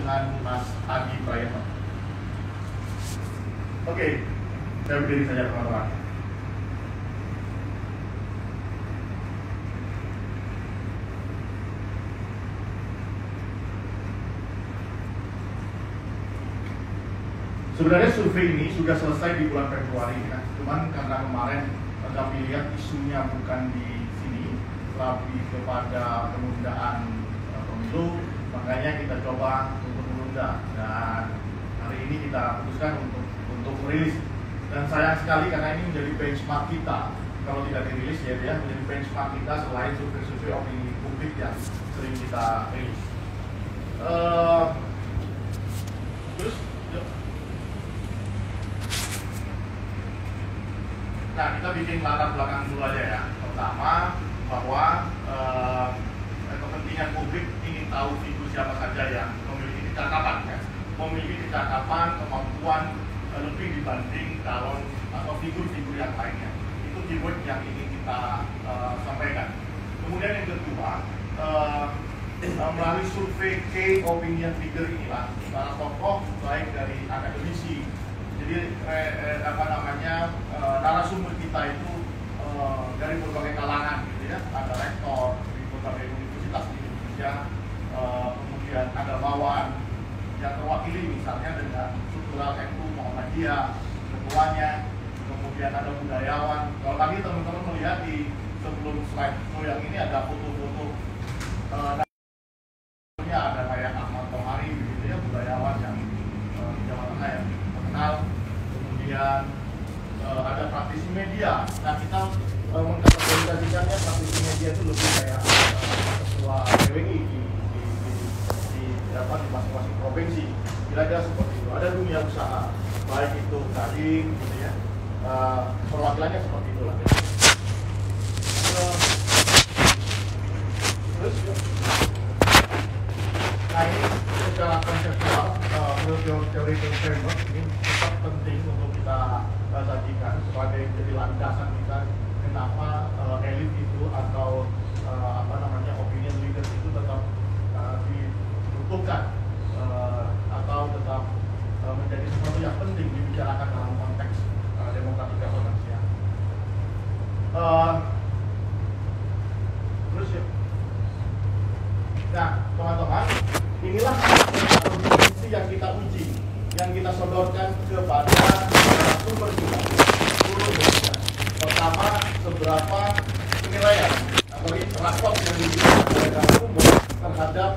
dengan Mas Adi Prayitno. Oke, saya berdiri saja teman-teman. Sebenarnya survei ini sudah selesai di bulan Februari ya. Cuman karena kemarin kami lihat isunya bukan di sini, tapi kepada penundaan pemilu, makanya kita coba untuk menunda, dan hari ini kita putuskan untuk merilis. Dan sayang sekali karena ini menjadi benchmark kita, kalau tidak dirilis ya menjadi benchmark kita selain survei-survei opini publik yang sering kita rilis. Terus nah, kita bikin latar belakang dulu aja ya. Pertama, bahwa kepentingan publik ingin tahu figur siapa saja yang memiliki kecakapan ya. Memiliki kecakapan, kemampuan lebih dibanding calon atau figur-figur yang lainnya. Itu keyword yang ingin kita sampaikan. Kemudian yang kedua, melalui survei key opinion figure inilah para tokoh baik dari akademisi, jadi narasumber kita itu dari berbagai kalangan gitu ya, ada rektor di berbagai universitas di Indonesia, kemudian ada bawahan yang terwakili misalnya dengan struktural NU Muhammadiyah ketuanya, kemudian ada budayawan. Kalau tadi teman-teman melihat di sebelum slide yang ini ada foto-foto ada kayak Ahmad Tohari gitu ya, budayawan yang di Jawa Tengah yang terkenal. Kemudian ada praktisi media. Nah, kita mengkategorikannya praktisi media itu lebih kayak ketua PWI di masing-masing provinsi. Kira-kira seperti itu. Ada dunia usaha, baik itu Kadin gitu ya. Perwakilannya seperti itulah. Terus nah, ini secara konseptual menurut teori framework ini tetap penting untuk kita sajikan sebagai jadi landasan kita kenapa elit itu atau opinion leaders itu tetap dibutuhkan atau tetap menjadi sesuatu yang penting dibicarakan dalam konteks demokrasi governance ya. Terus ya. Nah, teman-teman, inilah definisi yang kita uji, yang kita sodorkan kepada sumber kita. Pertama, seberapa penilaian atau rapor yang diberikan oleh umum terhadap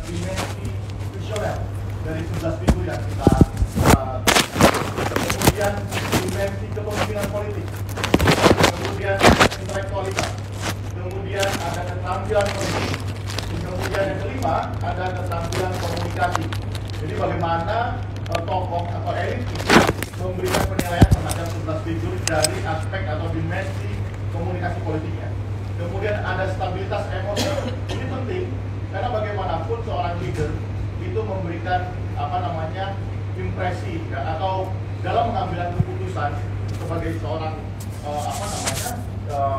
dimensi visioner dari 11 figur yang kita kemudian dimensi kepemimpinan politik, kemudian intelektualitas, kemudian ada keterampilan politik. Kemudian yang kelima, ada keterampilan komunikasi. Jadi bagaimana tokoh atau elit itu memberikan penilaian terhadap 11 figur dari aspek atau dimensi komunikasi politiknya. Kemudian ada stabilitas emosi. Ini penting karena bagaimanapun seorang leader itu memberikan impresi ya, atau dalam mengambil keputusan sebagai seorang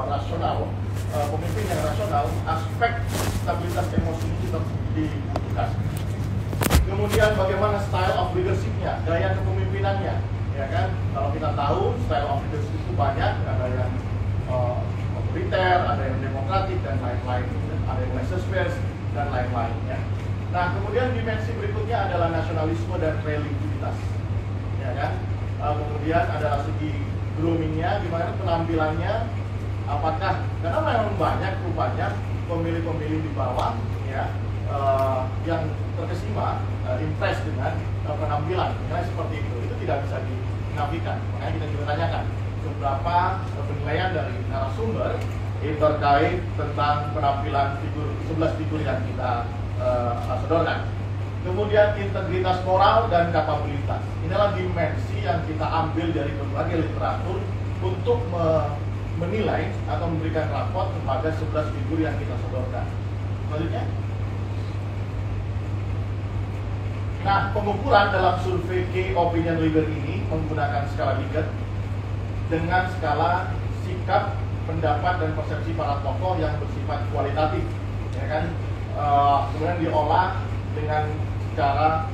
rasional, pemimpin yang rasional, aspek stabilitas emosi itu tetap dibutuhkan. Kemudian bagaimana style of leadership-nya, gaya kepemimpinannya, ya kan? Kalau kita tahu style of leadership itu banyak, ada yang otoriter, ada yang demokratik dan lain-lain, ada yang laissez-faire dan lain-lain. Ya. Nah, kemudian dimensi berikutnya adalah nasionalisme dan religiusitas, ya kan? Kemudian adalah segi groomingnya, gimana penampilannya. Apakah karena memang banyak rupanya pemilih-pemilih di bawah ya yang terkesima impress dengan penampilan seperti itu tidak bisa dinafikan. Makanya kita juga tanyakan seberapa penilaian dari narasumber terkait tentang penampilan figur 11 figur yang kita sodorkan. Kemudian integritas moral dan kapabilitas. Inilah dimensi yang kita ambil dari berbagai literatur untuk menilai atau memberikan rapor kepada 11 figur yang kita sodorkan. Selanjutnya. Nah, pengukuran dalam survei key opinion leader ini menggunakan skala Likert dengan skala sikap, pendapat dan persepsi para tokoh yang bersifat kualitatif, ya kan? Kemudian diolah dengan cara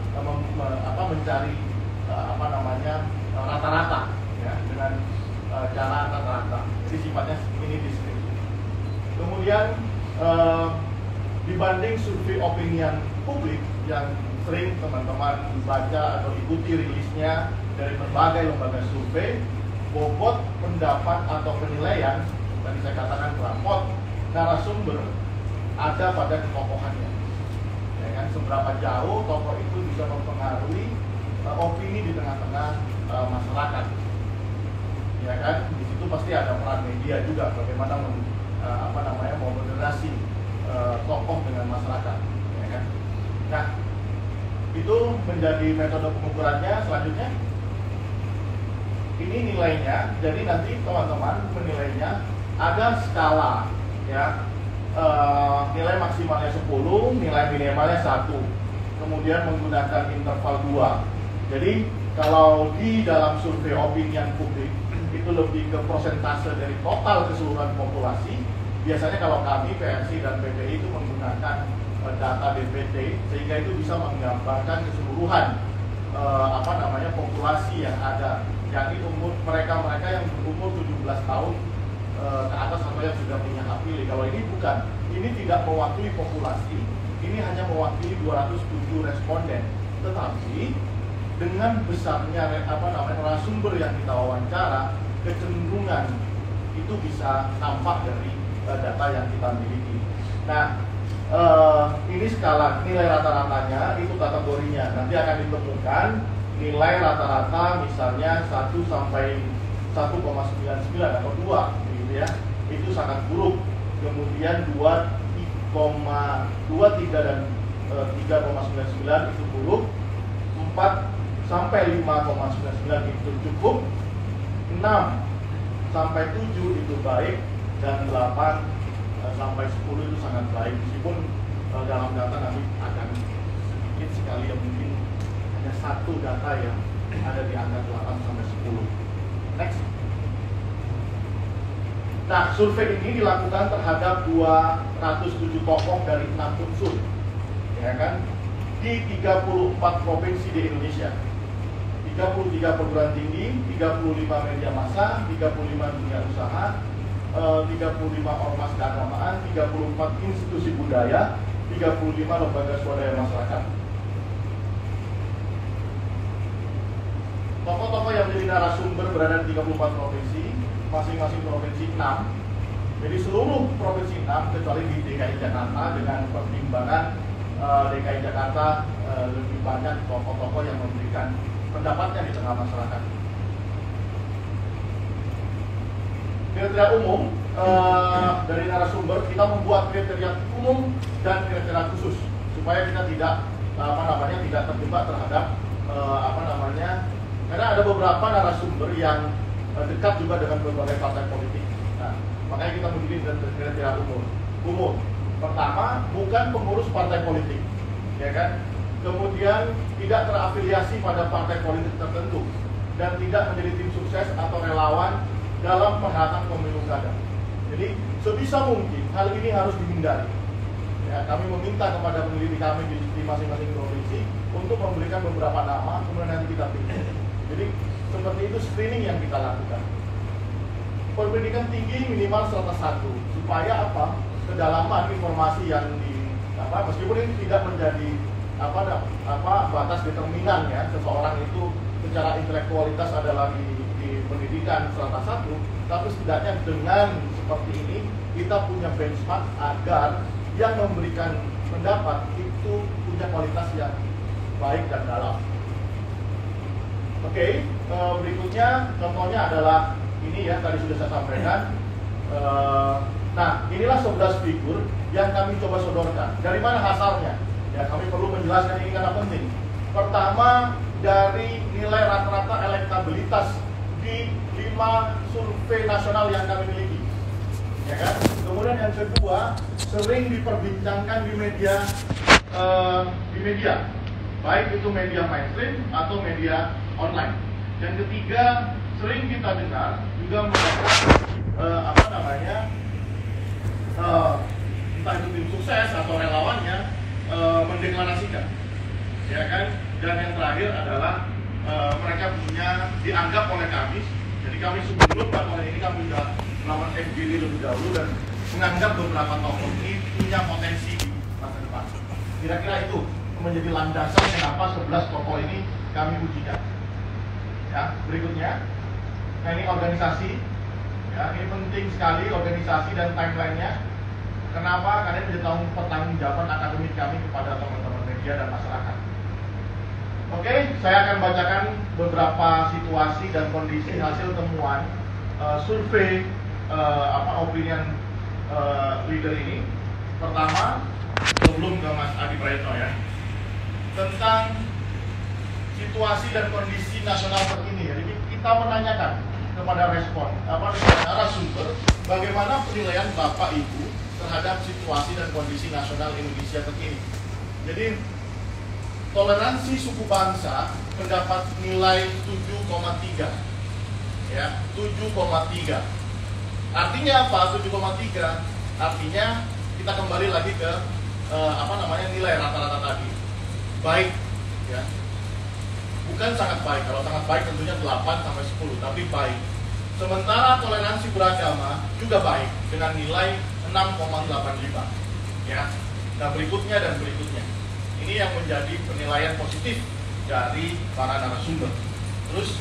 mencari rata-rata, ya, dengan cara rata-rata. Jadi sifatnya ini deskripsi. Kemudian dibanding survei opinion publik yang sering teman-teman baca atau ikuti rilisnya dari berbagai lembaga survei, bobot pendapat atau penilaian, tadi saya katakan raport narasumber ada pada ketokohannya, ya kan, seberapa jauh tokoh itu bisa mempengaruhi opini di tengah-tengah masyarakat, ya kan. Di situ pasti ada peran media juga, bagaimana memoderasi tokoh dengan masyarakat, ya kan. Nah, itu menjadi metode pengukurannya. Selanjutnya ini nilainya, jadi nanti teman-teman menilainya ada skala, ya, nilai maksimalnya 10, nilai minimalnya 1, kemudian menggunakan interval 2. Jadi kalau di dalam survei opinion publik itu lebih ke prosentase dari total keseluruhan populasi. Biasanya kalau kami PRC dan PPI itu menggunakan data DPT, sehingga itu bisa menggambarkan keseluruhan populasi yang ada, yakni mereka yang berumur 17 tahun ke atas atau yang sudah punya hak pilih. Kalau ini bukan, ini tidak mewakili populasi, ini hanya mewakili 207 responden. Tetapi dengan besarnya narasumber yang kita wawancara, kecenderungan itu bisa nampak dari data yang kita miliki. Nah, ini skala nilai rata-ratanya, itu kategorinya. Nanti akan ditemukan nilai rata-rata misalnya 1 sampai 1,99 atau 2, gitu ya. Itu sangat buruk. Kemudian 2, 3 dan 3,99 itu buruk. 4 sampai 5,99 itu cukup. 6 sampai 7 itu baik, dan 8 sampai 10 itu sangat baik. Meskipun dalam data nanti akan sedikit sekali, yang mungkin hanya satu data yang ada di angka 8 sampai 10. Next. Nah, survei ini dilakukan terhadap 207 tokoh dari 6 unsur, ya kan, di 34 provinsi di Indonesia. 33 perguruan tinggi, 35 media massa, 35 dunia usaha, 35 ormas keagamaan, 34 institusi budaya, 35 lembaga swadaya masyarakat. Tokoh-tokoh yang menjadi narasumber berada di 34 provinsi, masing-masing provinsi 6. Jadi seluruh provinsi 6 kecuali di DKI Jakarta, dengan pertimbangan DKI Jakarta lebih banyak tokoh-tokoh yang memberikan pendapatnya di tengah masyarakat. Kriteria umum dari narasumber, kita membuat kriteria umum dan kriteria khusus supaya kita tidak tidak terjebak terhadap karena ada beberapa narasumber yang dekat juga dengan berbagai partai politik. Nah, makanya kita memilih kriteria umum. Pertama, bukan pengurus partai politik, ya kan? Kemudian tidak terafiliasi pada partai politik tertentu dan tidak menjadi tim sukses atau relawan dalam perhelatan pemilu kada. Jadi sebisa mungkin hal ini harus dihindari. Ya, kami meminta kepada peneliti kami di masing-masing provinsi untuk memberikan beberapa nama, kemudian nanti kita pilih. Jadi seperti itu screening yang kita lakukan. Pendidikan tinggi minimal strata 1, supaya apa? Kedalaman informasi yang meskipun ini tidak menjadi batas determinan, ya, seseorang itu secara intelektualitas adalah di pendidikan strata 1, tapi setidaknya dengan seperti ini kita punya benchmark agar yang memberikan pendapat itu punya kualitas yang baik dan dalam. Oke, berikutnya contohnya adalah ini, ya, tadi sudah saya sampaikan. Nah, inilah 11 figur yang kami coba sodorkan. Dari mana asalnya? Ya, kami perlu menjelaskan ini karena penting. Pertama, dari nilai rata-rata elektabilitas di 5 survei nasional yang kami miliki, ya kan? Kemudian yang kedua, sering diperbincangkan di media, baik itu media mainstream atau media online. Yang ketiga, sering kita dengar juga mendapat entah itu tim sukses atau relawannya mendeklarasikan. ya kan? Dan yang terakhir adalah mereka dianggap oleh kami, jadi kami sebelum laporan ini kami sudah melakukan FGD lebih dahulu dan menganggap beberapa tokoh ini punya potensi di masa depan. Kira-kira itu menjadi landasan kenapa 11 tokoh ini kami ujikan. Ya, berikutnya, nah ini organisasi, ya ini penting sekali organisasi dan timelinenya. Kenapa? Karena menjadi pertanggungjawaban akademik kami kepada teman-teman media dan masyarakat. Oke, saya akan bacakan beberapa situasi dan kondisi hasil temuan survei opinion leader ini. Pertama, sebelum ke Mas Adi Praetno ya, tentang situasi dan kondisi nasional terkini. Jadi kita menanyakan kepada narasumber bagaimana penilaian Bapak Ibu terhadap situasi dan kondisi nasional Indonesia terkini. Jadi toleransi suku bangsa mendapat nilai 7,3, ya 7,3. Artinya apa 7,3? Artinya kita kembali lagi ke nilai rata-rata tadi. Baik, ya. Bukan sangat baik. Kalau sangat baik tentunya 8 sampai 10, tapi baik. Sementara toleransi beragama juga baik dengan nilai 6,85. Ya. Nah, berikutnya dan berikutnya. Ini yang menjadi penilaian positif dari para narasumber. Terus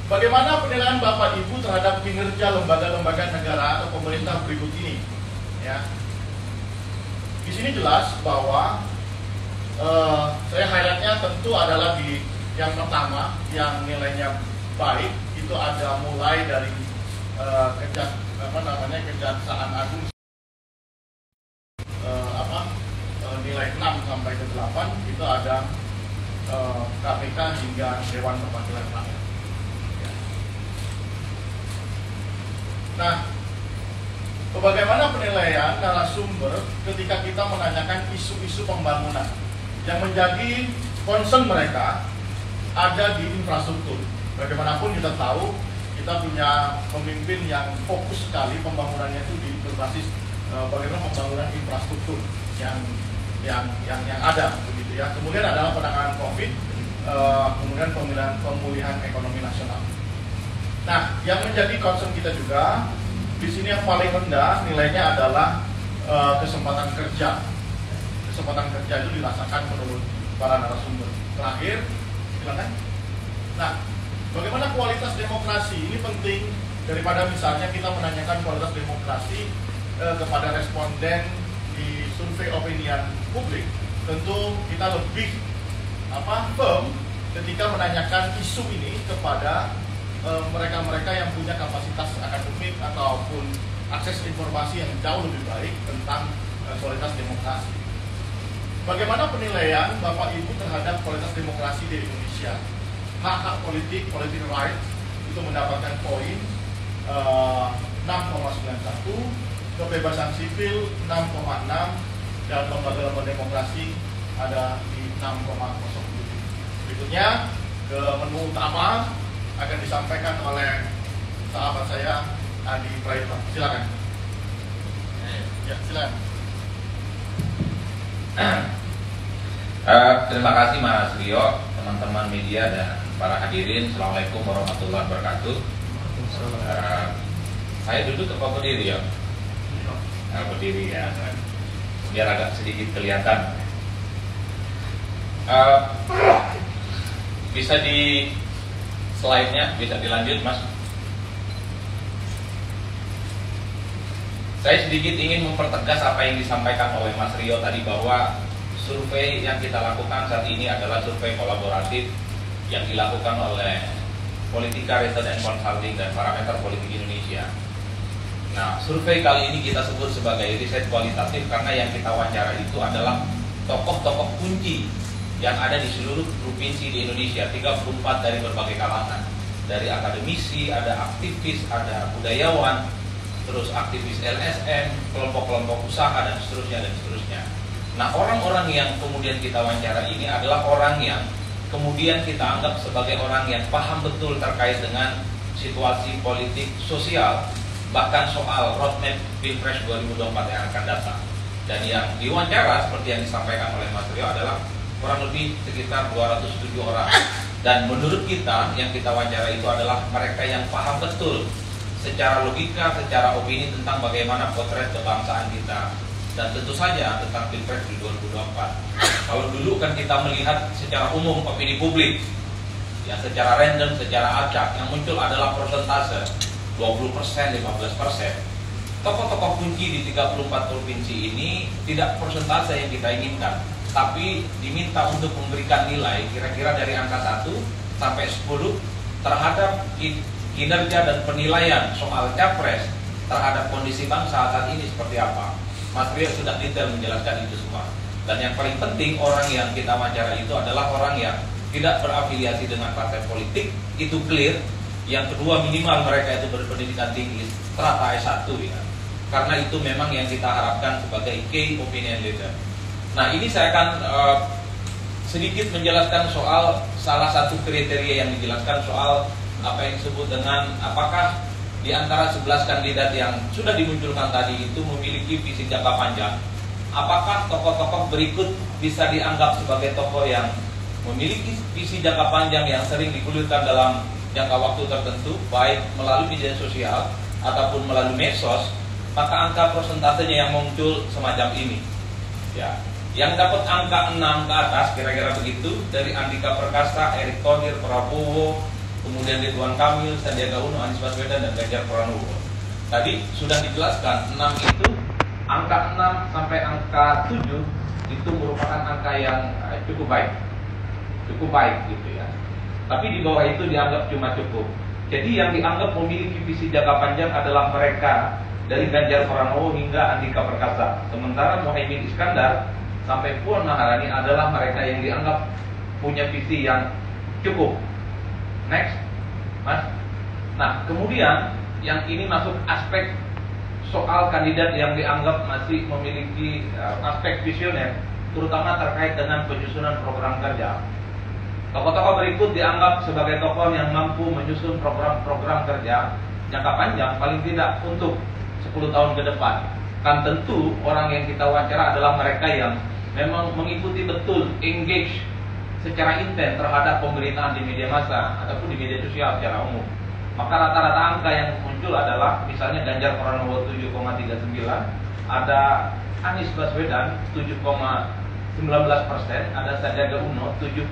bagaimana penilaian Bapak Ibu terhadap kinerja lembaga-lembaga negara atau pemerintah berikut ini? Ya. Di sini jelas bahwa saya highlightnya tentu adalah di yang pertama yang nilainya baik itu ada mulai dari Kejaksaan Agung nilai 6 sampai ke 8 itu ada KPK hingga Dewan Perwakilan Rakyat. Ya. Nah, bagaimana penilaian narasumber ketika kita menanyakan isu-isu pembangunan yang menjadi concern mereka ada di infrastruktur. Bagaimanapun kita tahu kita punya pemimpin yang fokus sekali pembangunannya itu berbasis bagaimana pembangunan infrastruktur yang ada begitu ya. Kemudian adalah penanganan COVID, kemudian pemulihan ekonomi nasional. Nah, yang menjadi concern kita juga di sini yang paling rendah nilainya adalah kesempatan kerja. Kesempatan kerja itu dirasakan menurut para narasumber. Terakhir, silakan. Nah, bagaimana kualitas demokrasi? Ini penting daripada misalnya kita menanyakan kualitas demokrasi kepada responden di survei opinion publik. Tentu kita lebih firm ketika menanyakan isu ini kepada mereka-mereka yang punya kapasitas akademik ataupun akses informasi yang jauh lebih baik tentang kualitas demokrasi. Bagaimana penilaian Bapak Ibu terhadap kualitas demokrasi di Indonesia? Hak-hak politik, political rights itu mendapatkan poin 6,91, kebebasan sipil 6,6, dan lembaga-lembaga demokrasi ada di 6,07. Berikutnya ke menu utama akan disampaikan oleh sahabat saya Adi Praetno. Silakan. Ya, silakan. Terima kasih Mas Rio, teman-teman media dan para hadirin. Assalamualaikum warahmatullahi wabarakatuh. Saya duduk atau berdiri ya? Berdiri ya, biar agak sedikit kelihatan. Bisa di slide-nya, bisa dilanjut Mas. Saya sedikit ingin mempertegas apa yang disampaikan oleh Mas Rio tadi, bahwa survei yang kita lakukan saat ini adalah survei kolaboratif yang dilakukan oleh Politika Research and Consulting dan Parameter Politik Indonesia. Nah, survei kali ini kita sebut sebagai riset kualitatif karena yang kita wawancara itu adalah tokoh-tokoh kunci yang ada di seluruh provinsi di Indonesia, 34 dari berbagai kalangan. Dari akademisi, ada aktivis, ada budayawan, terus aktivis LSM, kelompok-kelompok usaha, dan seterusnya, dan seterusnya. Nah, orang-orang yang kemudian kita wawancara ini adalah orang yang kemudian kita anggap sebagai orang yang paham betul terkait dengan situasi politik sosial, bahkan soal roadmap Pilpres 2024 yang akan datang. Dan yang diwawancara seperti yang disampaikan oleh Mas Rio adalah kurang lebih sekitar 207 orang. Dan menurut kita yang kita wawancara itu adalah mereka yang paham betul secara logika, secara opini tentang bagaimana potret kebangsaan kita, dan tentu saja tentang Pilpres di 2024. Kalau dulu kan kita melihat secara umum opini publik, ya secara random, secara acak, yang muncul adalah persentase 20%, 15%. Tokoh-tokoh kunci di 34 provinsi ini tidak persentase yang kita inginkan, tapi diminta untuk memberikan nilai kira-kira dari angka 1 sampai 10 terhadap kinerja dan penilaian soal capres terhadap kondisi bangsa saat ini seperti apa. Mas Rio sudah detail menjelaskan itu semua. Dan yang paling penting, orang yang kita wawancara itu adalah orang yang tidak berafiliasi dengan partai politik, itu clear. Yang kedua, minimal mereka itu berpendidikan tinggi, strata S1 ya. Karena itu memang yang kita harapkan sebagai key opinion leader. Nah, ini saya akan sedikit menjelaskan soal salah satu kriteria yang dijelaskan soal apa yang disebut dengan apakah di antara 11 kandidat yang sudah dimunculkan tadi itu memiliki visi jangka panjang. Apakah tokoh-tokoh berikut bisa dianggap sebagai tokoh yang memiliki visi jangka panjang yang sering digulirkan dalam jangka waktu tertentu, baik melalui media sosial ataupun melalui medsos, maka angka persentasenya yang muncul semacam ini. Ya, yang dapat angka 6 ke atas kira-kira begitu dari Andika Perkasa, Erick Thohir, Prabowo, kemudian Ridwan Kamil, Sandiaga Uno, Anies Baswedan, dan Ganjar Pranowo. Tadi sudah dijelaskan 6 itu, angka 6 sampai angka 7 itu merupakan angka yang cukup baik gitu ya. Tapi di bawah itu dianggap cuma cukup. Jadi yang dianggap memiliki visi jangka panjang adalah mereka dari Ganjar Pranowo hingga Andika Perkasa. Sementara Muhaimin Iskandar sampai Puan Maharani adalah mereka yang dianggap punya visi yang cukup. Next, Mas. Nah, kemudian yang ini masuk aspek soal kandidat yang dianggap masih memiliki aspek visioner, terutama terkait dengan penyusunan program kerja. Tokoh-tokoh berikut dianggap sebagai tokoh yang mampu menyusun program kerja jangka panjang paling tidak untuk 10 tahun ke depan. Kan tentu orang yang kita wawancara adalah mereka yang memang mengikuti betul, engage secara intens terhadap pemberitaan di media massa ataupun di media sosial secara umum. Maka rata-rata angka yang muncul adalah misalnya Ganjar Pranowo 7,39, ada Anies Baswedan 7,19%, ada Sandiaga Uno 7,6%,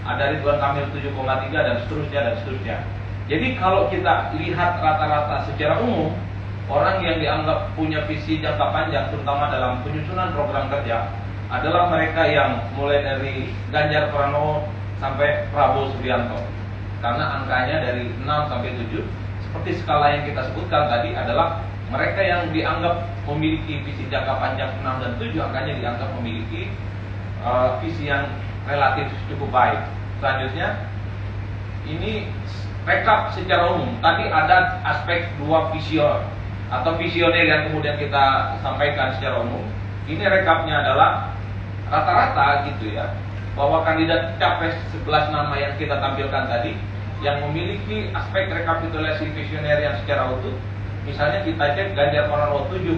ada Ridwan Kamil 7,3 dan seterusnya. Jadi kalau kita lihat rata-rata secara umum, orang yang dianggap punya visi jangka panjang terutama dalam penyusunan program kerja adalah mereka yang mulai dari Ganjar Pranowo sampai Prabowo Subianto. Karena angkanya dari 6 sampai 7, seperti skala yang kita sebutkan tadi adalah mereka yang dianggap memiliki visi jangka panjang 6 dan 7, angkanya dianggap memiliki visi yang relatif cukup baik. Selanjutnya, ini rekap secara umum. Tadi ada aspek dua visioner atau visioner yang kemudian kita sampaikan secara umum. Ini rekapnya adalah rata-rata gitu ya, bahwa kandidat capres 11 nama yang kita tampilkan tadi yang memiliki aspek rekapitulasi visioner yang secara utuh. Misalnya kita cek Ganjar Pranowo 7,41%,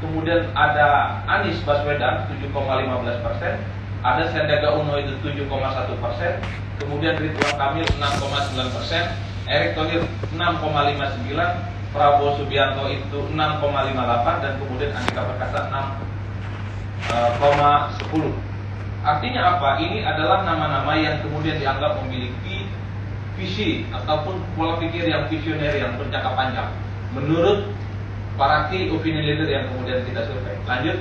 kemudian ada Anies Baswedan 7,15%, ada Sandiaga Uno itu 7,1%, kemudian Ridwan Kamil 6,9%, Erick Thohir 6,59%, Prabowo Subianto itu 6,58%, dan kemudian Andika Perkasa 6,10%. Artinya apa? Ini adalah nama-nama yang kemudian dianggap memiliki visi ataupun pola pikir yang visioner yang berjangka panjang menurut para key opinion leader yang kemudian kita survei. Lanjut.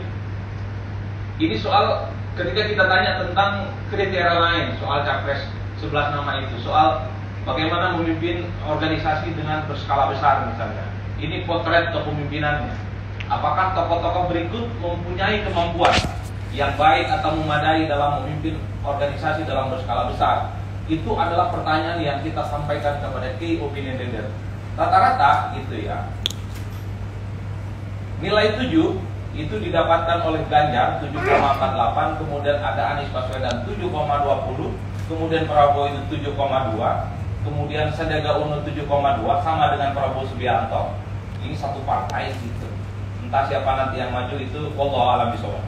Ini soal ketika kita tanya tentang kriteria lain soal capres 11 nama itu, soal bagaimana memimpin organisasi dengan berskala besar misalnya. Ini potret kepemimpinannya. Apakah tokoh-tokoh berikut mempunyai kemampuan yang baik atau memadai dalam memimpin organisasi dalam berskala besar? Itu adalah pertanyaan yang kita sampaikan kepada key opinion leader. Rata-rata gitu ya. Nilai 7 itu didapatkan oleh Ganjar 7,48, kemudian ada Anies Baswedan 7,20, kemudian Prabowo itu 7,2, kemudian Sandiaga Uno 7,2 sama dengan Prabowo Subianto. Ini satu partai gitu. entah siapa nanti yang maju itu wallahu a'lam bishawab.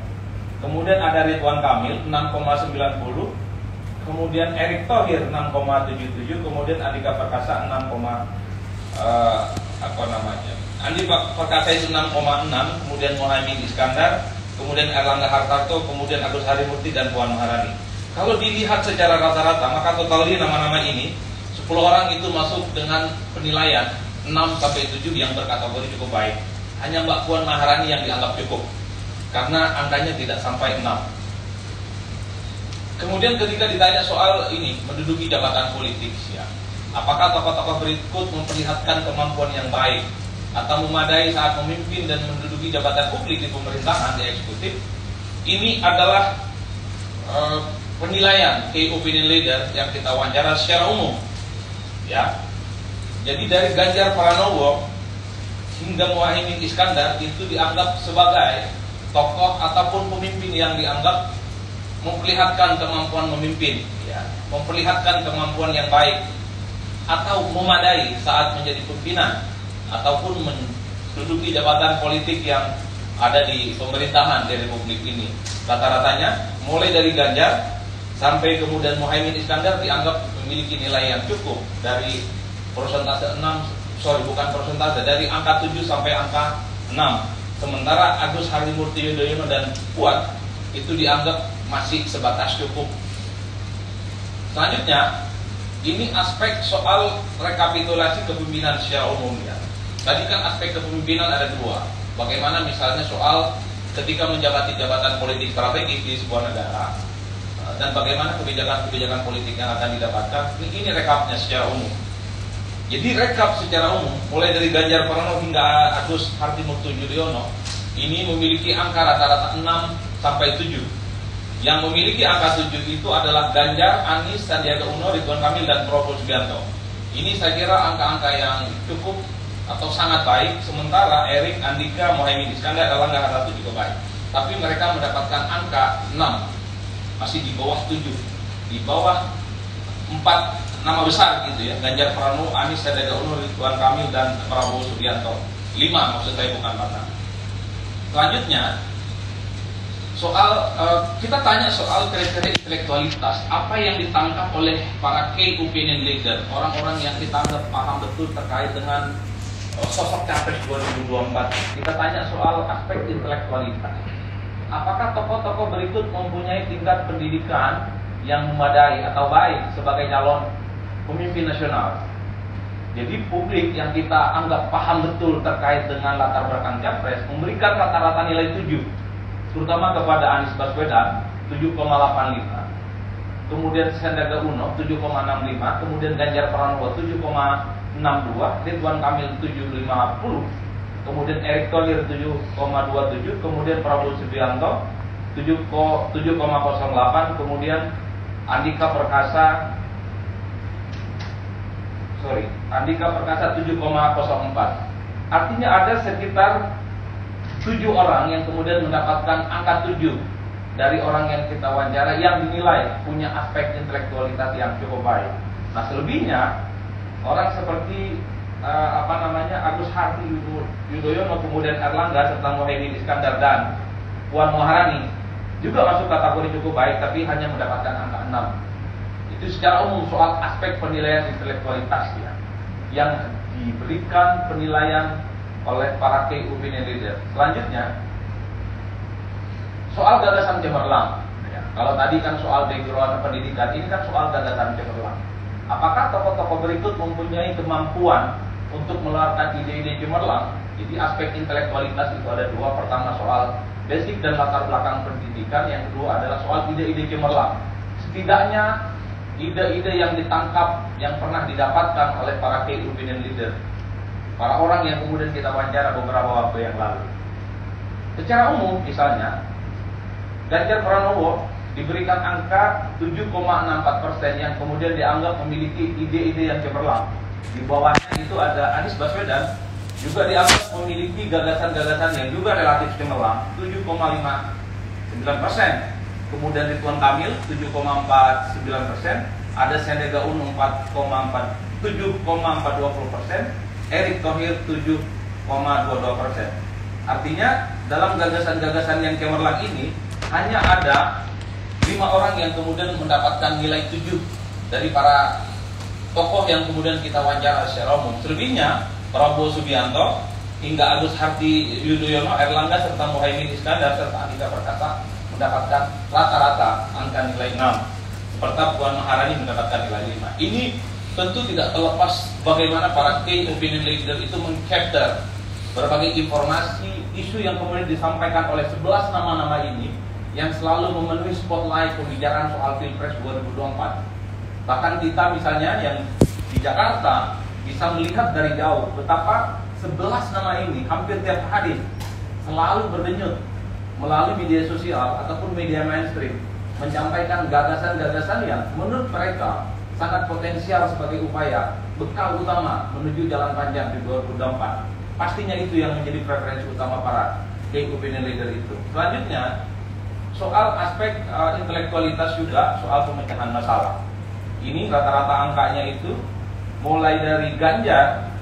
Kemudian ada Ridwan Kamil 6,90, kemudian Erick Thohir 6,77, kemudian Andika Perkasa 6, Andika Perkasa itu 6,6, kemudian Muhaimin Iskandar, kemudian Erlangga Hartarto, kemudian Agus Harimurti dan Puan Maharani. Kalau dilihat secara rata-rata, maka totalnya nama-nama ini 10 orang itu masuk dengan penilaian 6-7 yang berkategori cukup baik. Hanya Mbak Puan Maharani yang dianggap cukup karena angkanya tidak sampai 6. Kemudian ketika ditanya soal ini menduduki jabatan politik, ya, apakah tokoh-tokoh berikut memperlihatkan kemampuan yang baik atau memadai saat memimpin dan menduduki jabatan publik di pemerintahan, di eksekutif? Ini adalah penilaian key opinion leader yang kita wawancara secara umum, ya. Jadi dari Ganjar Pranowo hingga Muhaimin Iskandar itu dianggap sebagai tokoh ataupun pemimpin yang dianggap memperlihatkan kemampuan memimpin, ya, memperlihatkan kemampuan yang baik atau memadai saat menjadi pimpinan ataupun menduduki jabatan politik yang ada di pemerintahan di Republik ini. Rata-ratanya mulai dari Ganjar sampai kemudian Muhaimin Iskandar dianggap memiliki nilai yang cukup dari persentase 6, dari angka 7 sampai angka 6. Sementara Agus Harimurti Yudhoyono dan Puan itu dianggap masih sebatas cukup. Selanjutnya, ini aspek soal rekapitulasi kepemimpinan secara umum, ya. Tadi kan aspek kepemimpinan ada 2. Bagaimana misalnya soal ketika menjabati jabatan politik strategis di sebuah negara, dan bagaimana kebijakan-kebijakan politik yang akan didapatkan. Ini rekapnya secara umum. Jadi rekap secara umum, mulai dari Ganjar Pranowo hingga Agus Harimurti Yudhoyono, ini memiliki angka rata-rata 6-7. Yang memiliki angka 7 itu adalah Ganjar, Anies, Sandiaga Uno, Ridwan Kamil, dan Prabowo Subianto. Ini saya kira angka-angka yang cukup atau sangat baik. Sementara Erick, Andika, Muhaimin Iskandar, Erlangga Hartarto juga baik. Tapi mereka mendapatkan angka 6, masih di bawah 7, di bawah 4 nama besar gitu, ya. Ganjar Pranowo, Anies, Sandiaga Uno, Ridwan Kamil, dan Prabowo Subianto. 5 maksud saya, bukan 4. Selanjutnya soal kita tanya soal kriteria intelektualitas, apa yang ditangkap oleh para key opinion leader, orang-orang yang kita anggap paham betul terkait dengan sosok capres 2024. Kita tanya soal aspek intelektualitas. Apakah tokoh-tokoh berikut mempunyai tingkat pendidikan yang memadai atau baik sebagai calon pemimpin nasional? Jadi publik yang kita anggap paham betul terkait dengan latar belakang capres memberikan rata-rata nilai 7, terutama kepada Anies Baswedan 7,85, kemudian Sandiaga Uno 7,65, kemudian Ganjar Pranowo 7,62, Ridwan Kamil 7,50, kemudian Erick Thohir 7,27, kemudian Prabowo Subianto 7,08, kemudian Andika Perkasa 7,04. Artinya ada sekitar 7 orang yang kemudian mendapatkan angka 7 dari orang yang kita wawancara yang dinilai punya aspek intelektualitas yang cukup baik. Nah, selebihnya orang seperti Agus Harimurti Yudhoyono, kemudian Erlangga, serta Muhaimin Iskandar dan Puan Maharani juga masuk kategori cukup baik, tapi hanya mendapatkan angka 6. Itu secara umum soal aspek penilaian intelektualitas, ya, yang diberikan penilaian oleh para key opinion leader. Selanjutnya soal gagasan cemerlang, ya. Kalau tadi kan soal background pendidikan, ini kan soal gagasan cemerlang. Apakah tokoh-tokoh berikut mempunyai kemampuan untuk mengeluarkan ide-ide cemerlang? Jadi aspek intelektualitas itu ada 2. Pertama soal basic dan latar belakang pendidikan, yang kedua adalah soal ide-ide cemerlang. Setidaknya ide-ide yang ditangkap, yang pernah didapatkan oleh para key opinion leader, para orang yang kemudian kita wawancara beberapa waktu yang lalu. Secara umum, misalnya Ganjar Pranowo diberikan angka 7,64% yang kemudian dianggap memiliki ide-ide yang cemerlang. Di bawahnya itu ada Anies Baswedan, juga dianggap memiliki gagasan-gagasan yang juga relatif cemerlang, 7,59%. Kemudian Ridwan Kamil 7,49%, ada Sandiaga Uno 7,420%, Erick Thohir 7,22%. Artinya dalam gagasan-gagasan yang cemerlang ini hanya ada 5 orang yang kemudian mendapatkan nilai 7 dari para tokoh yang kemudian kita wawancara secara umum. Selebihnya Prabowo Subianto hingga Agus Hardi Yudhoyono, Erlangga serta Muhaimin Iskandar serta Andika Perkasa mendapatkan rata-rata angka nilai 6. Seperti Puan Maharani mendapatkan nilai 5. Ini tentu tidak terlepas bagaimana para key opinion leader itu mengcapture berbagai informasi, isu yang kemudian disampaikan oleh 11 nama-nama ini yang selalu memenuhi spotlight pembicaraan soal Pilpres 2024. Bahkan kita misalnya yang di Jakarta bisa melihat dari jauh betapa 11 nama ini hampir tiap hari selalu berdenyut melalui media sosial ataupun media mainstream menyampaikan gagasan-gagasan yang menurut mereka sangat potensial sebagai upaya bekal utama menuju jalan panjang di 2024. Pastinya itu yang menjadi preferensi utama para key opinion leader itu. Selanjutnya, soal aspek intelektualitas juga, soal pemecahan masalah. Ini rata-rata angkanya itu mulai dari Ganjar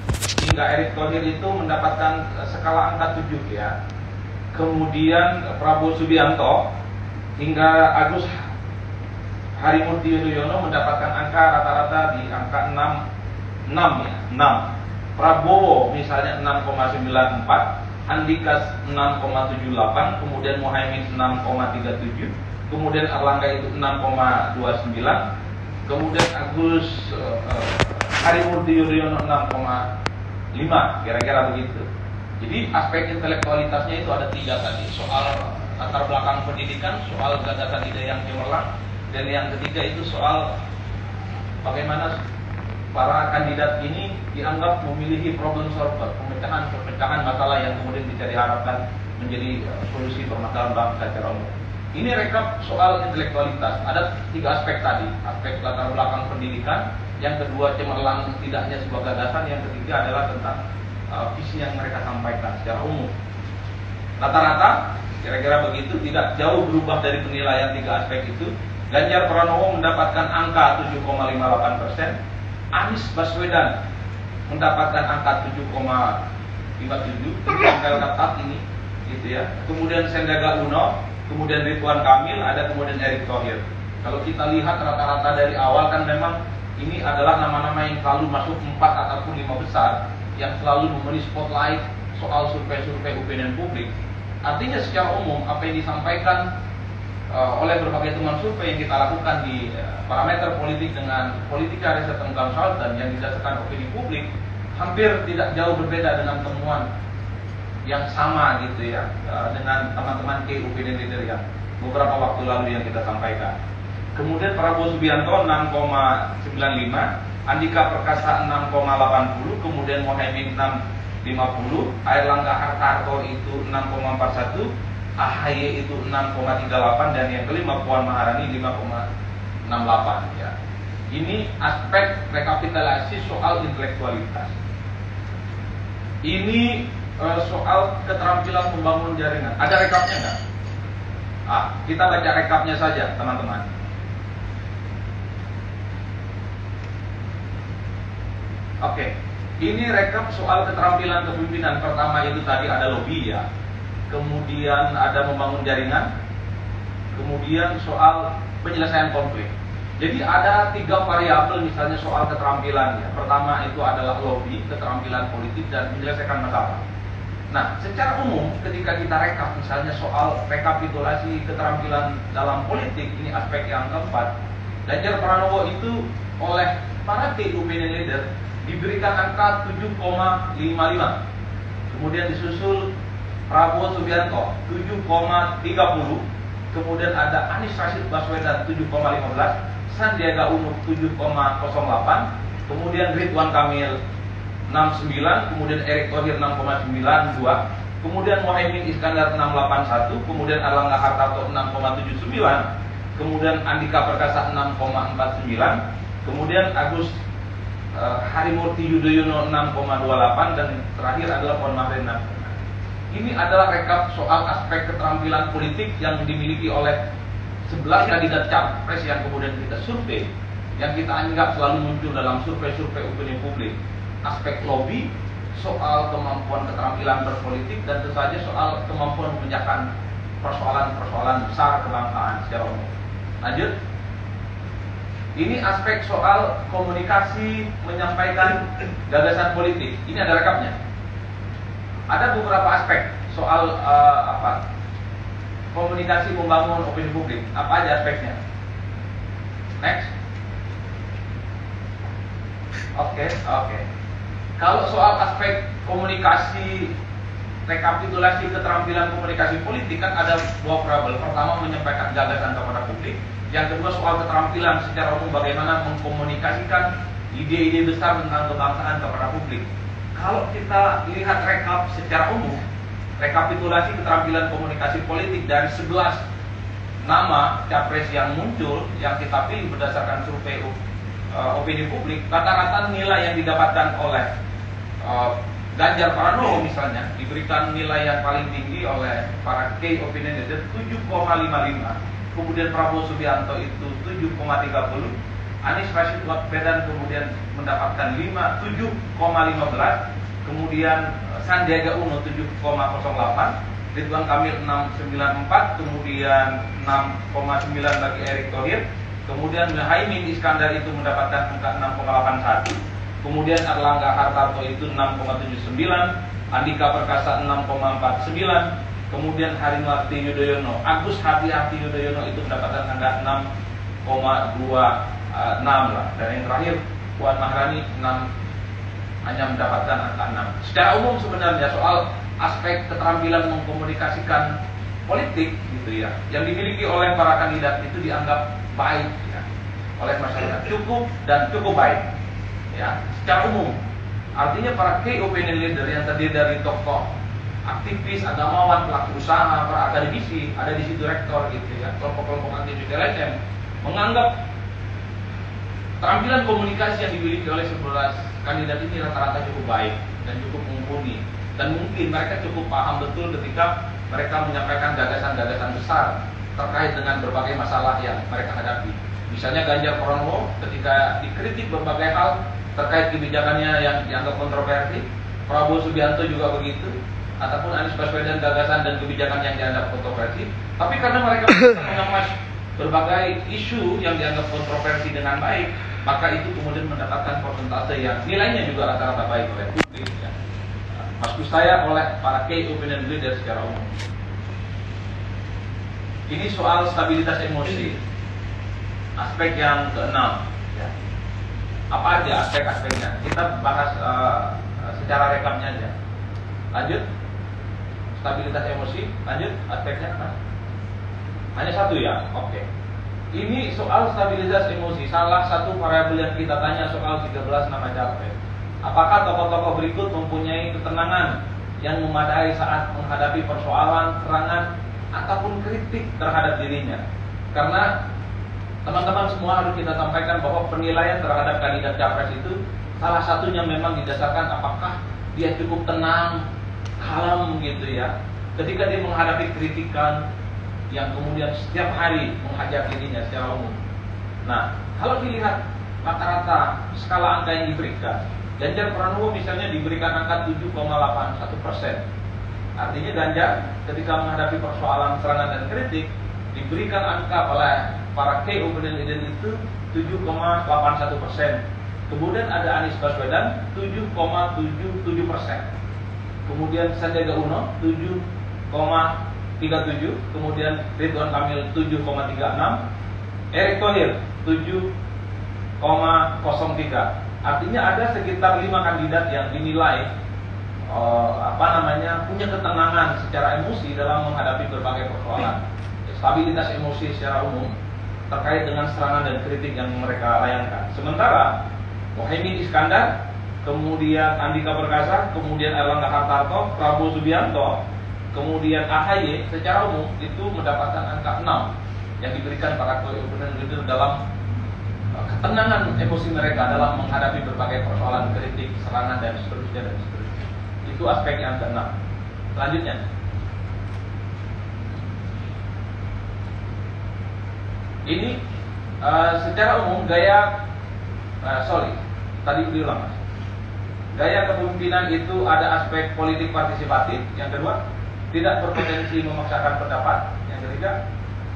hingga Erick Thohir itu mendapatkan skala angka 7 ya. Kemudian Prabowo Subianto hingga Agus Harimurti Yudhoyono mendapatkan angka rata-rata di angka 6 ya, 6. Prabowo misalnya 6,94, Andika 6,78, kemudian Muhaimin 6,37, kemudian Erlangga itu 6,29, kemudian Agus Harimurti Yudhoyono 6,5, kira-kira begitu. Jadi aspek intelektualitasnya itu ada 3 tadi, soal latar belakang pendidikan, soal gagasan ide yang cemerlang, dan yang ketiga itu soal bagaimana para kandidat ini dianggap memiliki problem solver, pemecahan masalah yang kemudian bisa diharapkan menjadi solusi permasalahan bangsa secara umum. Ini rekap soal intelektualitas. Ada 3 aspek tadi, aspek latar belakang pendidikan, yang kedua cemerlang tidaknya sebuah gagasan, yang ketiga adalah tentang visi yang mereka sampaikan secara umum. Rata-rata kira-kira begitu, tidak jauh berubah dari penilaian 3 aspek itu. Ganjar Pranowo mendapatkan angka 7,58%, Anies Baswedan mendapatkan angka 7,57, angka ketat ini, gitu ya. Kemudian Sandiaga Uno, kemudian Ridwan Kamil, ada kemudian Erick Thohir. Kalau kita lihat rata-rata dari awal kan memang ini adalah nama-nama yang selalu masuk 4 ataupun 5 besar yang selalu memenuhi spotlight soal survei-survei opinion publik. Artinya secara umum apa yang disampaikan oleh berbagai teman survei yang kita lakukan di parameter politik dengan Politika Research and Consultant yang didasarkan opini publik hampir tidak jauh berbeda dengan temuan yang sama gitu ya dengan teman-teman key opinion leader yang beberapa waktu lalu yang kita sampaikan. Kemudian Prabowo Subianto 6,95, Andika Perkasa 6,80, kemudian Muhaimin 6,50, Airlangga Hartarto itu 6,41, AHY itu 6,38, dan yang kelima Puan Maharani 5,68 ya. Ini aspek rekapitulasi soal intelektualitas. Ini soal keterampilan membangun jaringan. Ada rekapnya nggak? Kita baca rekapnya saja teman-teman. Oke, ini rekap soal keterampilan kepemimpinan. Pertama itu tadi ada lobby ya, kemudian ada membangun jaringan, kemudian soal penyelesaian konflik. Jadi ada 3 variabel misalnya soal keterampilan ya. Pertama itu adalah lobby, keterampilan politik, dan menyelesaikan masalah. Nah, secara umum ketika kita rekap misalnya soal rekapitulasi keterampilan dalam politik, ini aspek yang keempat. Ganjar Pranowo itu oleh para key opinion leader diberikan angka 7,55. Kemudian disusul Prabowo Subianto 7,30. Kemudian ada Anies Rashid Baswedan 7,15, Sandiaga Uno 7,08, kemudian Ridwan Kamil 69, kemudian Erick Thohir 6,92, kemudian Muhaimin Iskandar 6,81, kemudian Erlangga Hartarto 6,79, kemudian Andika Perkasa 6,49, kemudian Agus Harimurti Yudhoyono 6,28, dan terakhir adalah Puan Maharani 6. Ini adalah rekap soal aspek keterampilan politik yang dimiliki oleh 11 kandidat capres yang kemudian kita survei, yang kita anggap selalu muncul dalam survei-survei opini publik. Aspek lobby, soal kemampuan keterampilan berpolitik, dan tentu saja soal kemampuan memecahkan persoalan-persoalan besar kebangsaan secara umum. Lanjut. Ini aspek soal komunikasi menyampaikan gagasan politik. Ini ada rekapnya. Ada beberapa aspek soal komunikasi membangun opini publik. Apa aja aspeknya? Next. Oke. Kalau soal aspek komunikasi, rekapitulasi keterampilan komunikasi politik, kan ada dua variabel. Pertama, menyampaikan gagasan kepada publik. Yang kedua, soal keterampilan secara umum, bagaimana mengkomunikasikan ide-ide besar tentang kebangsaan kepada publik. Kalau kita lihat rekap secara umum, rekapitulasi keterampilan komunikasi politik dari 11 nama capres yang muncul, yang kita pilih berdasarkan survei opini publik, rata-rata nilai yang didapatkan oleh Ganjar Pranowo misalnya diberikan nilai yang paling tinggi oleh para key opinion leader 7,55. Kemudian Prabowo Subianto itu 7,30. Anies Rashid Baswedan kemudian mendapatkan 7,15. Kemudian Sandiaga Uno 7,08. Ridwan Kamil 6,94. Kemudian 6,9 bagi Erick Thohir. Kemudian Muhaimin Iskandar itu mendapatkan angka 6,81. Kemudian Erlangga Hartarto itu 6,79, Andika Perkasa 6,49, kemudian Harimurti Yudhoyono, Agus Haryadi Yudhoyono itu mendapatkan angka 6,26 lah. Dan yang terakhir Puan Maharani hanya mendapatkan angka 6. Secara umum sebenarnya soal aspek keterampilan mengkomunikasikan politik gitu ya, yang dimiliki oleh para kandidat itu dianggap baik ya, oleh masyarakat, cukup dan cukup baik ya, secara umum. Artinya para key opinion leader yang terdiri dari tokoh aktivis, agamawan, pelaku usaha, para akademisi, ada di situ rektor gitu ya, kelompok-kelompok anti LSM, menganggap keterampilan komunikasi yang dimiliki oleh 11 kandidat ini rata-rata cukup baik dan cukup mumpuni, dan mungkin mereka cukup paham betul ketika mereka menyampaikan gagasan-gagasan besar terkait dengan berbagai masalah yang mereka hadapi. Misalnya Ganjar Pranowo ketika dikritik berbagai hal terkait kebijakannya yang dianggap kontroversi, Prabowo Subianto juga begitu, ataupun Anies Baswedan gagasan dan kebijakan yang dianggap kontroversi. Tapi karena mereka bisa mengemas berbagai isu yang dianggap kontroversi dengan baik, maka itu kemudian mendapatkan persentase yang nilainya juga rata-rata baik oleh publik ya. Maksud saya oleh para key opinion leader secara umum. Ini soal stabilitas emosi, aspek yang keenam ya. Apa aja aspek-aspeknya? Kita bahas secara rekapnya aja. Lanjut. Stabilitas emosi, lanjut aspeknya apa? Hanya satu ya? Oke. Ini soal stabilitas emosi, salah satu variabel yang kita tanya soal 13 nama capres. Apakah tokoh-tokoh berikut mempunyai ketenangan yang memadai saat menghadapi persoalan, serangan, ataupun kritik terhadap dirinya? Karena teman-teman semua harus kita sampaikan bahwa penilaian terhadap kandidat capres itu salah satunya memang didasarkan apakah dia cukup tenang, kalem gitu ya, ketika dia menghadapi kritikan yang kemudian setiap hari menghajar dirinya secara umum. Nah, kalau dilihat rata-rata skala angka yang diberikan, Ganjar Pranowo misalnya diberikan angka 7,81%. Artinya Ganjar ketika menghadapi persoalan serangan dan kritik diberikan angka oleh para key opinion leader itu 7,81%. Kemudian ada Anies Baswedan 7,77%. Kemudian Sandiaga Uno 7,37%. Kemudian Ridwan Kamil 7,36%. Erick Thohir 7,03%. Artinya ada sekitar 5 kandidat yang dinilai punya ketenangan secara emosi dalam menghadapi berbagai persoalan. Stabilitas emosi secara umum terkait dengan serangan dan kritik yang mereka layangkan. Sementara Muhaimin Iskandar, kemudian Andika Perkasa, kemudian Erlangga Hartarto, Prabowo Subianto, kemudian AHY secara umum itu mendapatkan angka 6 yang diberikan para opinion leader dalam ketenangan emosi mereka dalam menghadapi berbagai persoalan, kritik, serangan dan seterusnya dan seterusnya. Itu aspek yang ke-6. Selanjutnya, ini secara umum gaya tadi diulang mas. gaya kepemimpinan itu ada aspek politik partisipatif. Yang kedua, tidak berpotensi memaksakan pendapat. Yang ketiga,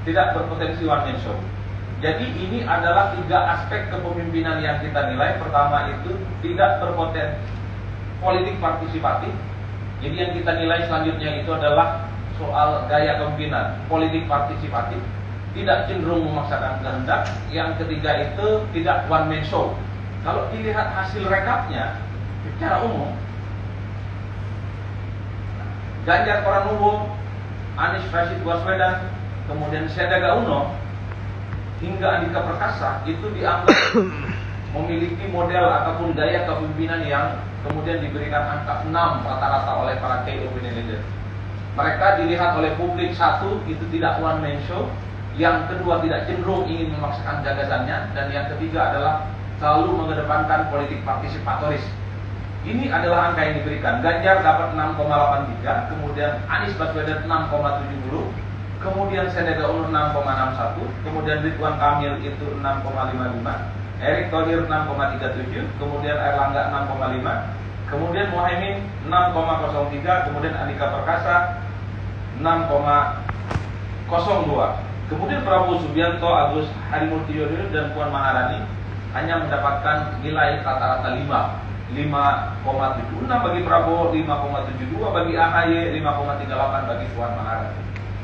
tidak berpotensi one man show. Jadi ini adalah 3 aspek kepemimpinan yang kita nilai. Pertama itu tidak berpotensi politik partisipatif. Jadi yang kita nilai selanjutnya itu adalah soal gaya kepemimpinan politik partisipatif, tidak cenderung memaksakan kehendak. Yang ketiga itu tidak one man show. Kalau dilihat hasil rekapnya secara umum, Ganjar Pranowo, Anies Rashid Baswedan, kemudian Sandiaga Uno hingga Andika Perkasa itu dianggap memiliki model ataupun gaya kepemimpinan yang kemudian diberikan angka 6 rata-rata oleh para key opinion leader. Mereka dilihat oleh publik, satu, itu tidak one man show. Yang kedua, tidak cenderung ingin memaksakan gagasannya. Dan yang ketiga adalah selalu mengedepankan politik partisipatoris. Ini adalah angka yang diberikan. Ganjar dapat 6,83, kemudian Anies Baswedan 6,70, kemudian Sandiaga Uno 6,61, kemudian Ridwan Kamil itu 6,55, Erick Thohir 6,37, kemudian Erlangga 6,5, kemudian Muhaimin 6,03, kemudian Andika Perkasa 6,02. Kemudian Prabowo Subianto, Agus Harimurti Yudhoyono dan Puan Maharani hanya mendapatkan nilai rata-rata 5,76 bagi Prabowo, 5,72 bagi AHY, 5,38 bagi Puan Maharani.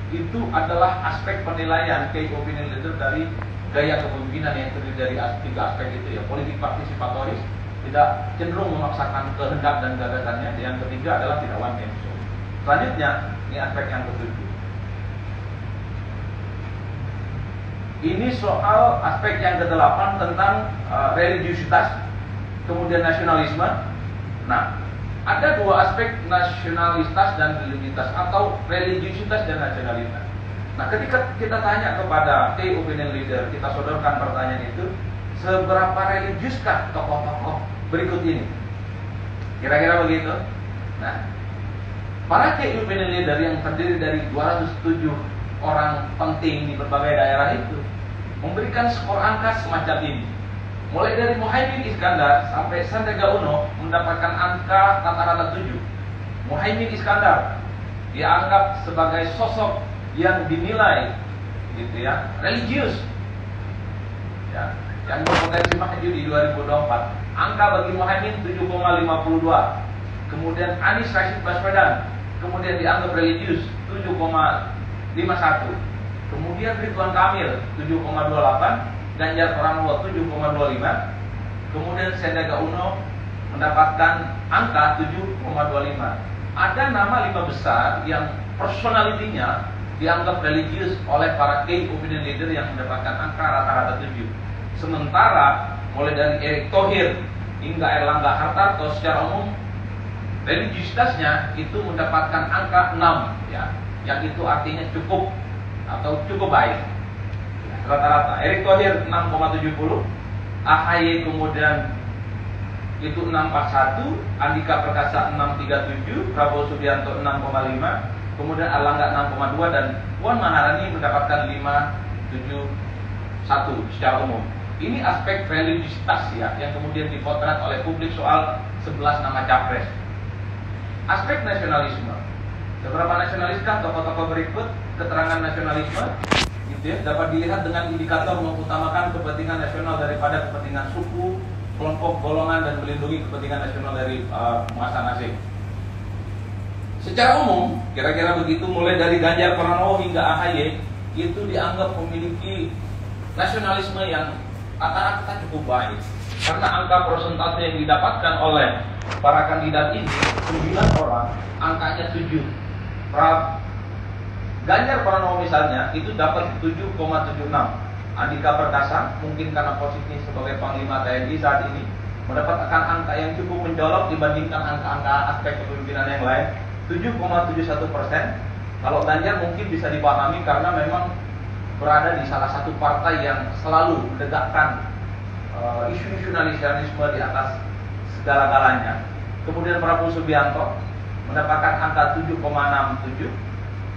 Itu adalah aspek penilaian key opinion leader dari gaya kepemimpinan yang terdiri dari 3 aspek itu ya. Politik partisipatoris, tidak cenderung memaksakan kehendak dan gagasannya. Yang ketiga adalah tidak one man show. Selanjutnya, ini aspek yang ketujuh. Ini soal aspek yang ke-8 tentang religiusitas, kemudian nasionalisme. Nah, ada 2 aspek nasionalitas dan religiusitas atau religiusitas dan nasionalitas. Nah, ketika kita tanya kepada key opinion leader, kita sodorkan pertanyaan itu, seberapa religiuskah tokoh-tokoh berikut ini? Kira-kira begitu. Nah, para key opinion leader yang terdiri dari 207 orang penting di berbagai daerah itu memberikan skor angka semacam ini. Mulai dari Muhaimin Iskandar sampai Sandiaga Uno mendapatkan angka rata-rata 7. Muhaimin Iskandar dianggap sebagai sosok yang dinilai gitu ya, religius ya, yang berpotensi maju di 2024. Angka bagi Muhaimin 7,52. Kemudian Anies Rashid Baswedan kemudian dianggap religius 7,51. Kemudian Ridwan Kamil 7,28, Ganjar Pranowo 7,25. Kemudian Sandiaga Uno mendapatkan angka 7,25. Ada nama 5 besar yang personalitinya dianggap religius oleh para key opinion leader yang mendapatkan angka rata-rata 7. Sementara mulai dari Erick Thohir hingga Erlangga Hartarto secara umum religiusitasnya itu mendapatkan angka 6 ya, yang itu artinya cukup atau cukup baik. Rata-rata Erick Thohir 6,70, AHY kemudian itu 6,41, Andika Perkasa 6,37, Prabowo Subianto 6,5, kemudian Erlangga 6,2 dan Puan Maharani mendapatkan 5,71 secara umum. Ini aspek religiusitas ya yang kemudian dipotret oleh publik soal 11 nama capres. Aspek nasionalisme. Seberapa nasionaliskah tokoh-tokoh berikut? Keterangan nasionalisme gitu ya, dapat dilihat dengan indikator mengutamakan kepentingan nasional daripada kepentingan suku, kelompok, golongan, dan melindungi kepentingan nasional dari muasan asing. Secara umum, kira-kira begitu, mulai dari Ganjar Pranowo hingga AHY itu dianggap memiliki nasionalisme yang rata-rata cukup baik. Karena angka persentase yang didapatkan oleh para kandidat ini 9 orang, angkanya 7. Ganjar Pranowo misalnya itu dapat 7,76. Andika Perkasa mungkin karena posisinya sebagai Panglima TNI saat ini mendapatkan angka yang cukup mencolok dibandingkan angka-angka aspek kepemimpinan yang lain, 7,71%. Kalau Ganjar mungkin bisa dipahami karena memang berada di salah satu partai yang selalu menegakkan isu-isu nasionalisme di atas segala-galanya. Kemudian Prabowo Subianto mendapatkan angka 7,67.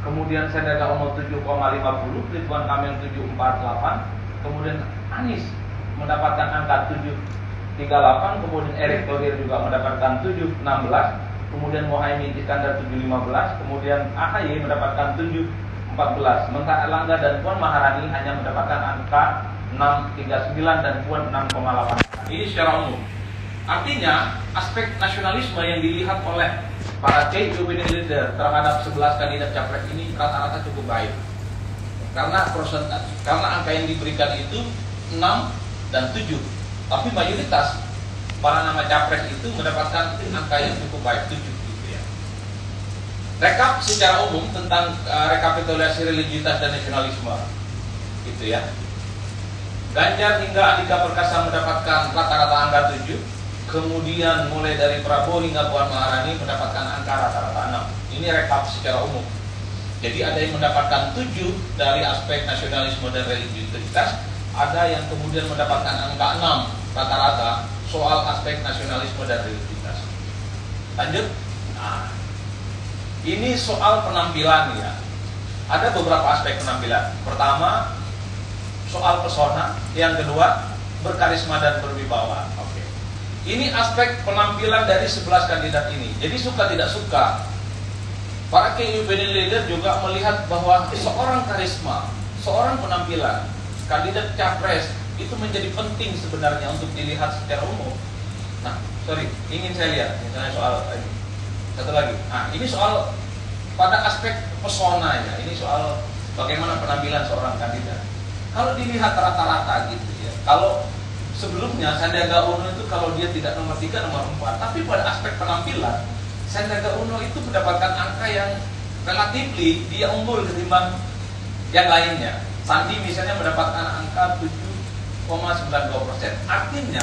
Kemudian Sandiaga Uno 7,50, Ridwan Kamil 7,48, kemudian Anies mendapatkan angka 38, kemudian Erick Thohir juga mendapatkan 716, kemudian Mohaimin Iskandar 715, kemudian AHY mendapatkan 714. Sementara Erlangga dan Puan Maharani hanya mendapatkan angka 639 dan Puan 6,8. Ini secara umum. Artinya aspek nasionalisme yang dilihat oleh para key opinion leader terhadap 11 kandidat capres ini rata-rata cukup baik. Karena angka yang diberikan itu 6 dan 7. Tapi mayoritas para nama capres itu mendapatkan angka yang cukup baik, 7 gitu ya. Rekap secara umum tentang rekapitulasi religiusitas dan nasionalisme gitu ya. Ganjar hingga Andika Perkasa mendapatkan rata-rata angka 7. Kemudian mulai dari Prabowo hingga Puan Maharani mendapatkan angka rata-rata 6. Ini rekap secara umum. Jadi ada yang mendapatkan 7 dari aspek nasionalisme dan religiusitas, ada yang kemudian mendapatkan angka 6 rata-rata soal aspek nasionalisme dan religiusitas. Lanjut. Nah, ini soal penampilan ya. Ada beberapa aspek penampilan. Pertama, soal pesona. Yang kedua, berkarisma dan berwibawa. Oke. Ini aspek penampilan dari 11 kandidat ini. Jadi suka tidak suka, para key opinion leader juga melihat bahwa seorang karisma, seorang penampilan kandidat capres itu menjadi penting sebenarnya untuk dilihat secara umum. Nah, ingin saya lihat misalnya soal ini. Satu lagi. Nah, ini soal pada aspek pesonanya. Ini soal bagaimana penampilan seorang kandidat. Kalau dilihat rata-rata gitu ya. Kalau sebelumnya Sandiaga Uno itu kalau dia tidak nomor 3, nomor 4, tapi pada aspek penampilan Sandiaga Uno itu mendapatkan angka yang relatif dia unggul ketimbang yang lainnya. Sandi misalnya mendapatkan angka 7,92%. Artinya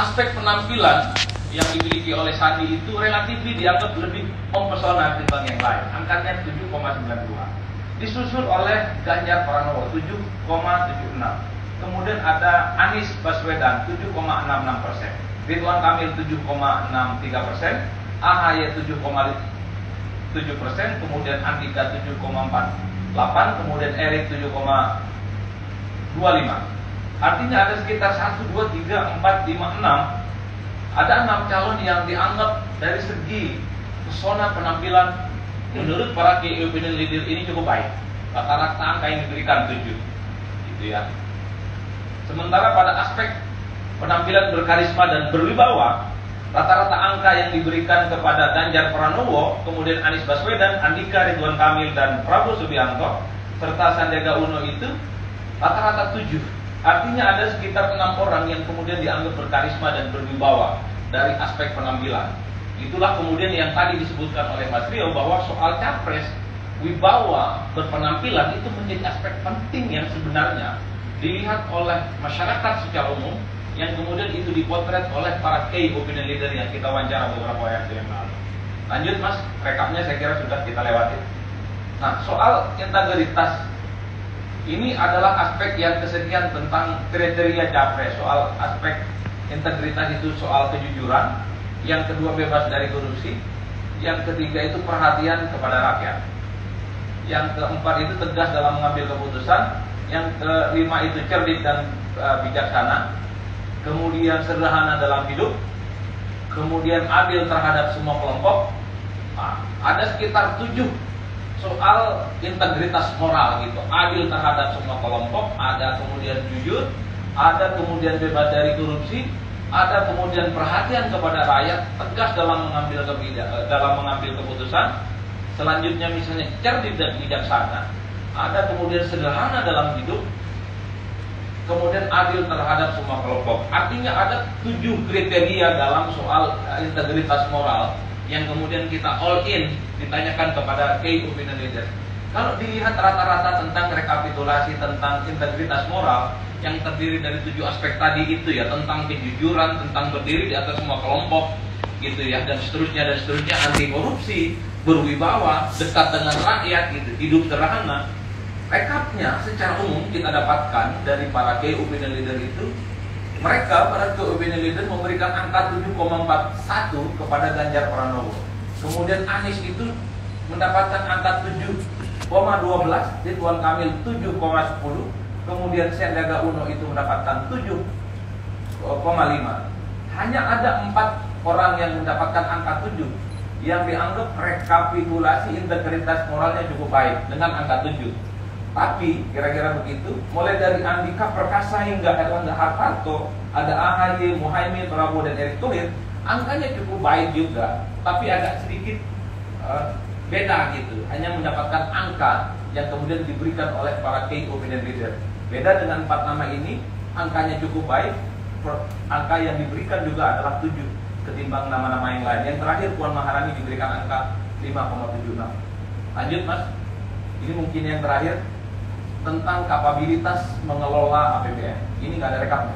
aspek penampilan yang dimiliki oleh Sandi itu relatif dianggap lebih mempesona ketimbang yang lain. Angkanya 7,92. Disusul oleh Ganjar Pranowo 7,76. Kemudian ada Anies Baswedan 7,66%. Ridwan Kamil 7,63%. AHY 7,7%, kemudian Andika 7,48%, kemudian Erick 7,25%. Artinya ada sekitar 1, 2, 3, 4, 5, 6. Ada 6 calon yang dianggap dari segi pesona penampilan menurut para key opinion leader ini cukup baik. Rata-rata angka yang diberikan 7, gitu ya. Sementara pada aspek penampilan berkarisma dan berwibawa, rata-rata angka yang diberikan kepada Ganjar Pranowo, kemudian Anies Baswedan, Andika, Ridwan Kamil, dan Prabowo Subianto, serta Sandiaga Uno itu rata-rata 7. Artinya ada sekitar 6 orang yang kemudian dianggap berkarisma dan berwibawa dari aspek penampilan. Itulah kemudian yang tadi disebutkan oleh Mas Rio bahwa soal capres, wibawa, berpenampilan itu menjadi aspek penting yang sebenarnya dilihat oleh masyarakat secara umum, yang kemudian itu dipotret oleh para key opinion leader yang kita wawancara beberapa waktu yang lalu. Lanjut Mas, rekapnya saya kira sudah kita lewati. Nah, soal integritas ini adalah aspek yang kesekian tentang kriteria capres. Soal aspek integritas itu soal kejujuran, yang kedua bebas dari korupsi, yang ketiga itu perhatian kepada rakyat, yang keempat itu tegas dalam mengambil keputusan, yang kelima itu cerdik dan bijaksana, kemudian sederhana dalam hidup, kemudian adil terhadap semua kelompok. Nah, ada sekitar 7 soal integritas moral gitu, adil terhadap semua kelompok, ada kemudian jujur, ada kemudian bebas dari korupsi, ada kemudian perhatian kepada rakyat, tegas dalam mengambil keputusan, selanjutnya misalnya cerdik dan bijaksana, ada kemudian sederhana dalam hidup, kemudian adil terhadap semua kelompok. Artinya ada 7 kriteria dalam soal integritas moral yang kemudian kita all in ditanyakan kepada key opinion leader. Kalau dilihat rata-rata tentang rekapitulasi tentang integritas moral yang terdiri dari 7 aspek tadi itu ya, tentang kejujuran, tentang berdiri di atas semua kelompok gitu ya, dan seterusnya, anti korupsi, berwibawa, dekat dengan rakyat gitu, hidup sederhana. Rekapnya secara umum kita dapatkan dari para key opinion leader itu, mereka para key opinion leader memberikan angka 7,41 kepada Ganjar Pranowo. Kemudian Anies itu mendapatkan angka 7,12, Ridwan Kamil 7,10, kemudian Sandiaga Uno itu mendapatkan 7,16, Hanya ada 4 orang yang mendapatkan angka 7 yang dianggap rekapitulasi integritas moralnya cukup baik dengan angka 7. Tapi kira-kira begitu, mulai dari Andika Perkasa hingga Erlangga Hartarto, ada AHY, Muhaimin, Prabowo, dan Erick Thohir, angkanya cukup baik juga, tapi agak sedikit beda gitu. Hanya mendapatkan angka yang kemudian diberikan oleh para key opinion leader. Beda dengan 4 nama ini, angkanya cukup baik, angka yang diberikan juga adalah 7 ketimbang nama-nama yang lain. Yang terakhir Puan Maharani diberikan angka 5,76. Lanjut Mas, ini mungkin yang terakhir tentang kapabilitas mengelola APBN. Ini nggak ada rekamnya.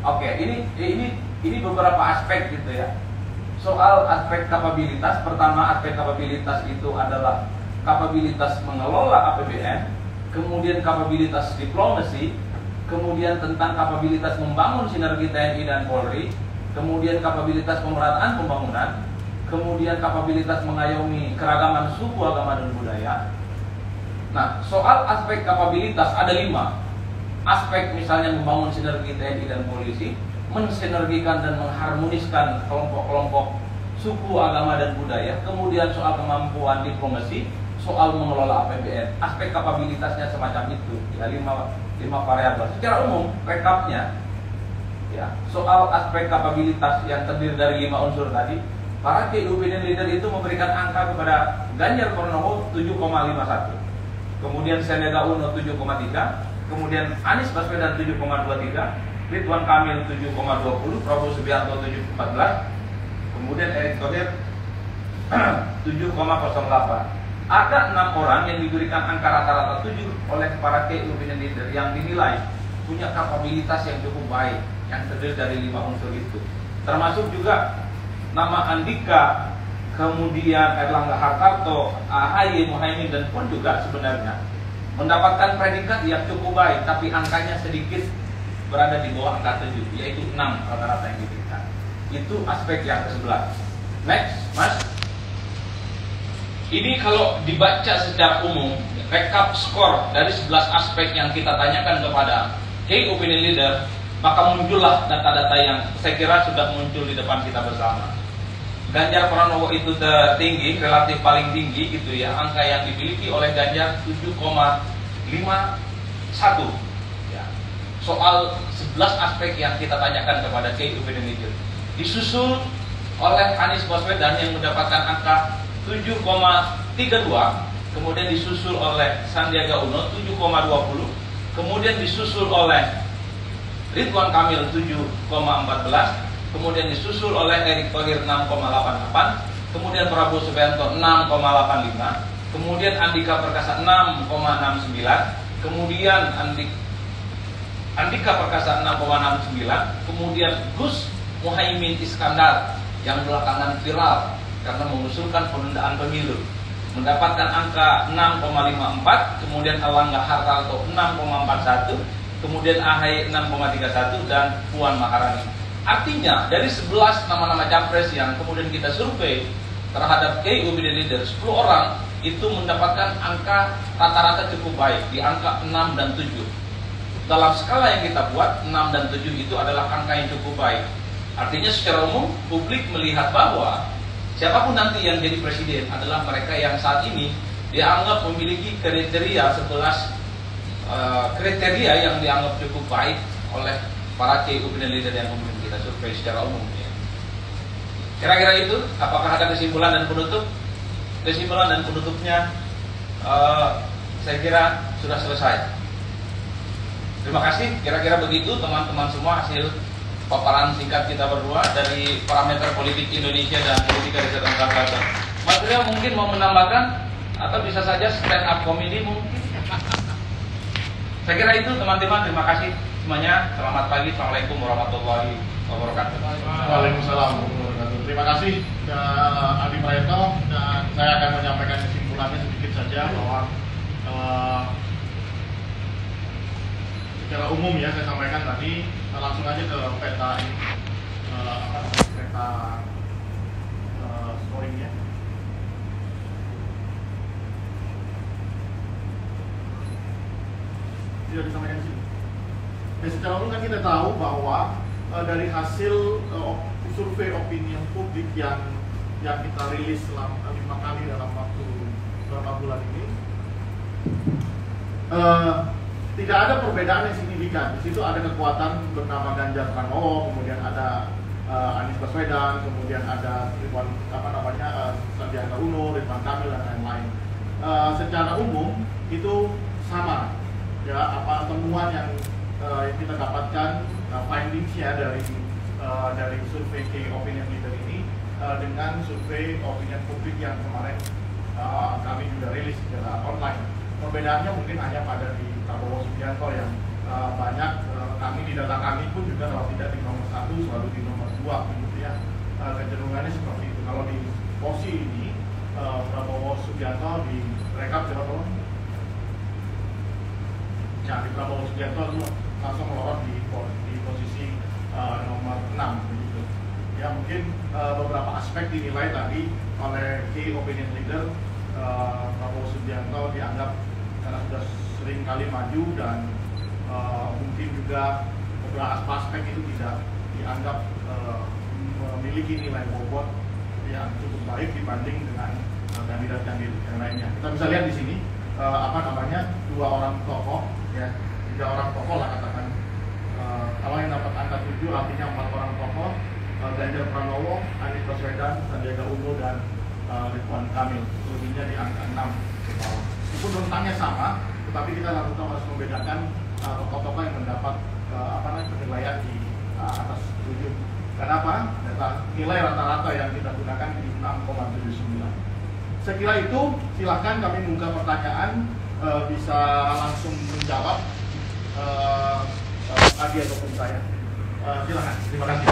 Oke, ini beberapa aspek gitu ya. Soal aspek kapabilitas, pertama aspek kapabilitas itu adalah kapabilitas mengelola APBN, kemudian kapabilitas diplomasi, kemudian tentang kapabilitas membangun sinergi TNI dan Polri, kemudian kapabilitas pemerataan pembangunan, kemudian kapabilitas mengayomi keragaman suku, agama, dan budaya. Nah, soal aspek kapabilitas ada 5 aspek, misalnya membangun sinergi TNI dan polisi, mensinergikan dan mengharmoniskan kelompok-kelompok suku, agama, dan budaya, kemudian soal kemampuan diplomasi, soal mengelola APBN. Aspek kapabilitasnya semacam itu, ya, 5 variabel. Secara umum, rekapnya ya, soal aspek kapabilitas yang terdiri dari 5 unsur tadi, para key opinion leader itu memberikan angka kepada Ganjar Pranowo 7,51, kemudian Sandiaga Uno 7,3, kemudian Anies Baswedan 7,23, Ridwan Kamil 7,20, Prabowo Subianto 7,14, kemudian Erick Thohir 7,08. Ada 6 orang yang diberikan angka rata-rata 7 oleh para key opinion leader yang dinilai punya kapabilitas yang cukup baik, yang terdiri dari 5 unsur itu. Termasuk juga nama Andika, kemudian Erlangga Hartarto, AHY, Muhaimin, dan Puan juga sebenarnya mendapatkan predikat yang cukup baik, tapi angkanya sedikit berada di bawah angka 7, yaitu 6 rata-rata yang diberikan. Itu aspek yang ke-11. Next, Mas. Ini kalau dibaca secara umum, rekap skor dari 11 aspek yang kita tanyakan kepada key opinion leader, maka muncullah data-data yang saya kira sudah muncul di depan kita bersama. Ganjar Pranowo itu tertinggi, relatif paling tinggi gitu ya. Angka yang dimiliki oleh Ganjar 7,51 ya. Soal 11 aspek yang kita tanyakan kepada key opinion leader. Disusul oleh Anies Baswedan yang mendapatkan angka 7,32, kemudian disusul oleh Sandiaga Uno 7,20, kemudian disusul oleh Ridwan Kamil 7,14, kemudian disusul oleh Erick Thohir 6,88, kemudian Prabowo Subianto 6,85, kemudian Andika Perkasa 6,69, kemudian Andika Perkasa 6,69, kemudian Gus Muhaimin Iskandar yang belakangan viral karena mengusulkan penundaan pemilu mendapatkan angka 6,54, kemudian Erlangga Hartarto 6,41, kemudian AHY 6,31, dan Puan Maharani. Artinya dari 11 nama-nama capres yang kemudian kita survei terhadap key opinion leader, 10 orang itu mendapatkan angka rata-rata cukup baik di angka 6 dan 7. Dalam skala yang kita buat, 6 dan 7 itu adalah angka yang cukup baik. Artinya secara umum publik melihat bahwa siapapun nanti yang jadi presiden adalah mereka yang saat ini dianggap memiliki kriteria 11 kriteria yang dianggap cukup baik oleh para key opinion leader yang kemudian kita survei secara umum ya. Kira-kira itu, apakah ada kesimpulan dan penutup? Kesimpulan dan penutupnya saya kira sudah selesai. Terima kasih, kira-kira begitu teman-teman semua hasil paparan singkat kita berdua dari parameter politik Indonesia dan politika riset angka Selatan. Mas Rio mungkin mau menambahkan atau bisa saja stand up comedy mungkin. Saya kira itu teman-teman, terima kasih semuanya. Selamat pagi, assalamualaikum warahmatullahi wabarakatuh. Waalaikumsalam warahmatullahi wabarakatuh. Terima kasih Adi Praetno, dan saya akan menyampaikan kesimpulannya sedikit saja bahwa secara umum ya saya sampaikan tadi, langsung aja ke peta ini, peta scoringnya. tidak disampaikan di sini. Ya, secara umum kan kita tahu bahwa dari hasil survei opini publik yang kita rilis selama 5 kali dalam waktu beberapa bulan ini, tidak ada perbedaan yang signifikan. Di situ ada kekuatan bernama Ganjar Pranowo, kemudian ada Anies Baswedan, kemudian ada Sandiaga Uno, Ridwan Kamil dan lain-lain. Secara umum itu sama, ya, apa temuan yang kita dapatkan, findings-nya dari survei key opinion leader ini dengan survei opinion publik yang kemarin kami juga rilis secara online. Perbedaannya mungkin hanya pada di Prabowo Subianto yang banyak kami di data kami pun juga kalau tidak di nomor 1 selalu di nomor 2 begitu ya. Kecenderungannya seperti itu. Kalau di posisi ini Prabowo Subianto di rekap berapa? Ya, di Prabowo Subianto itu langsung melorot di posisi nomor 6 begitu. Ya, mungkin beberapa aspek dinilai tadi oleh key opinion leader. Prabowo Subianto dianggap karena sudah sering kali maju dan mungkin juga beberapa aspek itu tidak dianggap memiliki nilai bobot yang cukup baik dibanding dengan kandidat-kandidat yang lainnya. Kita bisa lihat di sini dua orang tokoh, ya, 3 orang tokoh lah katakan. Kalau yang dapat angka 7 artinya 4 orang tokoh, Ganjar Pranowo, Anies Baswedan, Sandiaga Uno dan Ridwan Kamil, lebihnya di angka 6 ke bawah. Meskipun rentangnya sama, tetapi kita harus membedakan tokoh-tokoh yang mendapat penilaian di atas 7. Kenapa? Nilai rata-rata yang kita gunakan di 6,79. Saya kira itu, silahkan kami buka pertanyaan, bisa langsung menjawab Adi ataupun saya. Silahkan, terima kasih.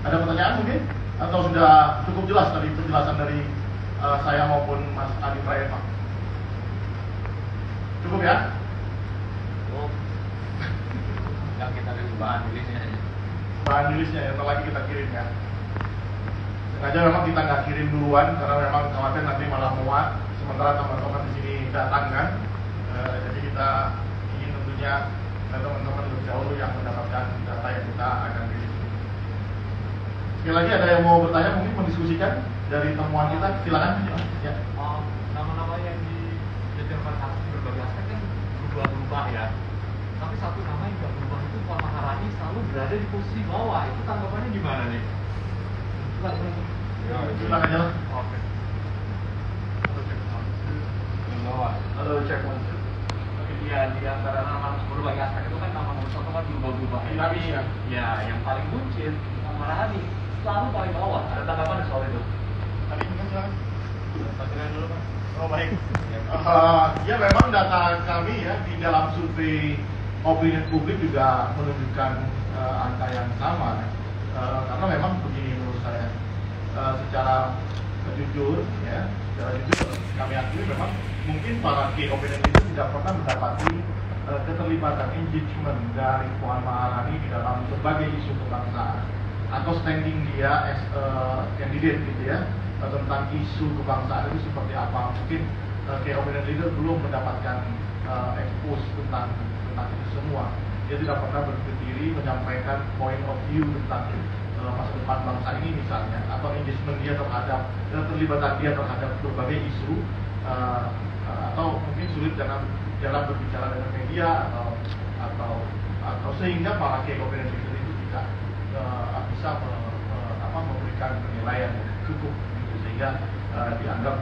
Ada pertanyaan mungkin? Atau sudah cukup jelas tadi penjelasan dari saya maupun Mas Adi Prayetno? Cukup ya? Cukup. Yang kita kirim bahan tulisnya. Bahan tulisnya ya, ntar lagi kita kirim ya. Sengaja memang kita nggak kirim duluan karena memang khawatir nanti malah muat. Sementara teman-teman di sini datang kan. Jadi kita ingin tentunya teman-teman lebih jauh yang mendapatkan data yang kita akan kirim. Sekali lagi ada yang mau bertanya, mungkin mendiskusikan dari temuan kita, silakan. Ya. Nama-nama yang diinterpretasi berbagai aspek kan berubah-ubah ya. Tapi satu nama yang tidak berubah itu Puan Maharani selalu berada di posisi bawah. Itu tanggapannya gimana nih? Silakan aja. Oke. Halo cek one. Iya, di antara nama berbagai aspek itu kan nama nomor 1 kan berubah-ubah. Dinamis ya. Ya, yang paling buncit Puan Maharani selalu paling bawah. Ada tanggapan soal itu? Tadi mungkin silakan. Pastikan dulu Pak. Oh baik. Ya memang data kami ya di dalam survei opini publik juga menunjukkan angka yang sama. Karena memang begini menurut saya, secara jujur ya, kami akui memang mungkin para key opinion itu tidak pernah mendapati keterlibatan engagement dari Puan Maharani di dalam berbagai isu kebangsaan atau standing dia as candidate gitu ya, tentang isu kebangsaan itu seperti apa. Mungkin key opinion leader belum mendapatkan expose tentang itu semua. Dia tidak pernah berdiri menyampaikan point of view tentang masa depan bangsa ini misalnya, atau engagement dia terhadap keterlibatan dia terhadap berbagai isu, atau mungkin sulit dalam berbicara dengan media atau sehingga para key opinion leader itu tidak bisa memberikan penilaian yang cukup gitu, sehingga dianggap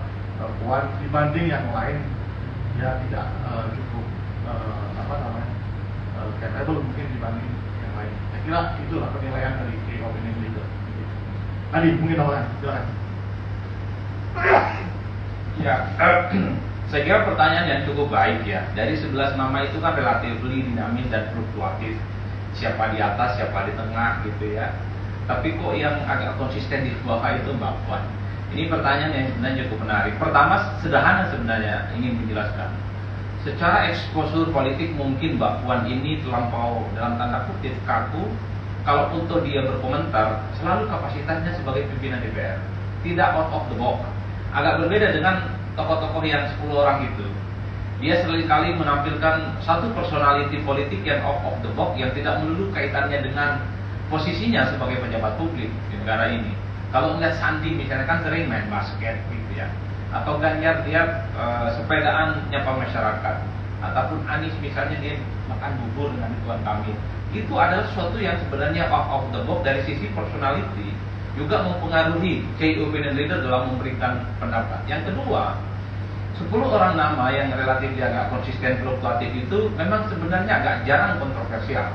Puan dibanding yang lain ya tidak cukup capable mungkin dibanding yang lain. Saya kira itulah penilaian dari key opinion leader. Adi mungkin awalnya silakan. Ya, saya kira pertanyaan yang cukup baik ya. Dari 11 nama itu kan relatif dinamis dan fluktuatif. Siapa di atas, siapa di tengah gitu ya. Tapi kok yang agak konsisten di bawah itu Mbak Puan? Ini pertanyaan yang sebenarnya cukup menarik. Pertama, sederhana sebenarnya ingin menjelaskan. secara eksposur politik mungkin Mbak Puan ini terlampau dalam tanda kutip kaku. Kalau untuk dia berkomentar, selalu kapasitasnya sebagai pimpinan DPR, tidak out of the box. Agak berbeda dengan tokoh-tokoh yang 10 orang itu. Dia seringkali menampilkan satu personality politik yang out of the box, yang tidak melulu kaitannya dengan posisinya sebagai pejabat publik di negara ini. Kalau melihat Sandi misalnya kan sering main basket gitu ya, atau Ganjar dia sepedaan nyapa masyarakat, ataupun Anies misalnya dia makan bubur dengan Ridwan Kamil. Itu adalah sesuatu yang sebenarnya out of the box dari sisi personality, juga mempengaruhi key opinion leader dalam memberikan pendapat. Yang kedua, 10 orang nama yang relatif agak konsisten fluktuatif itu memang sebenarnya agak jarang kontroversial.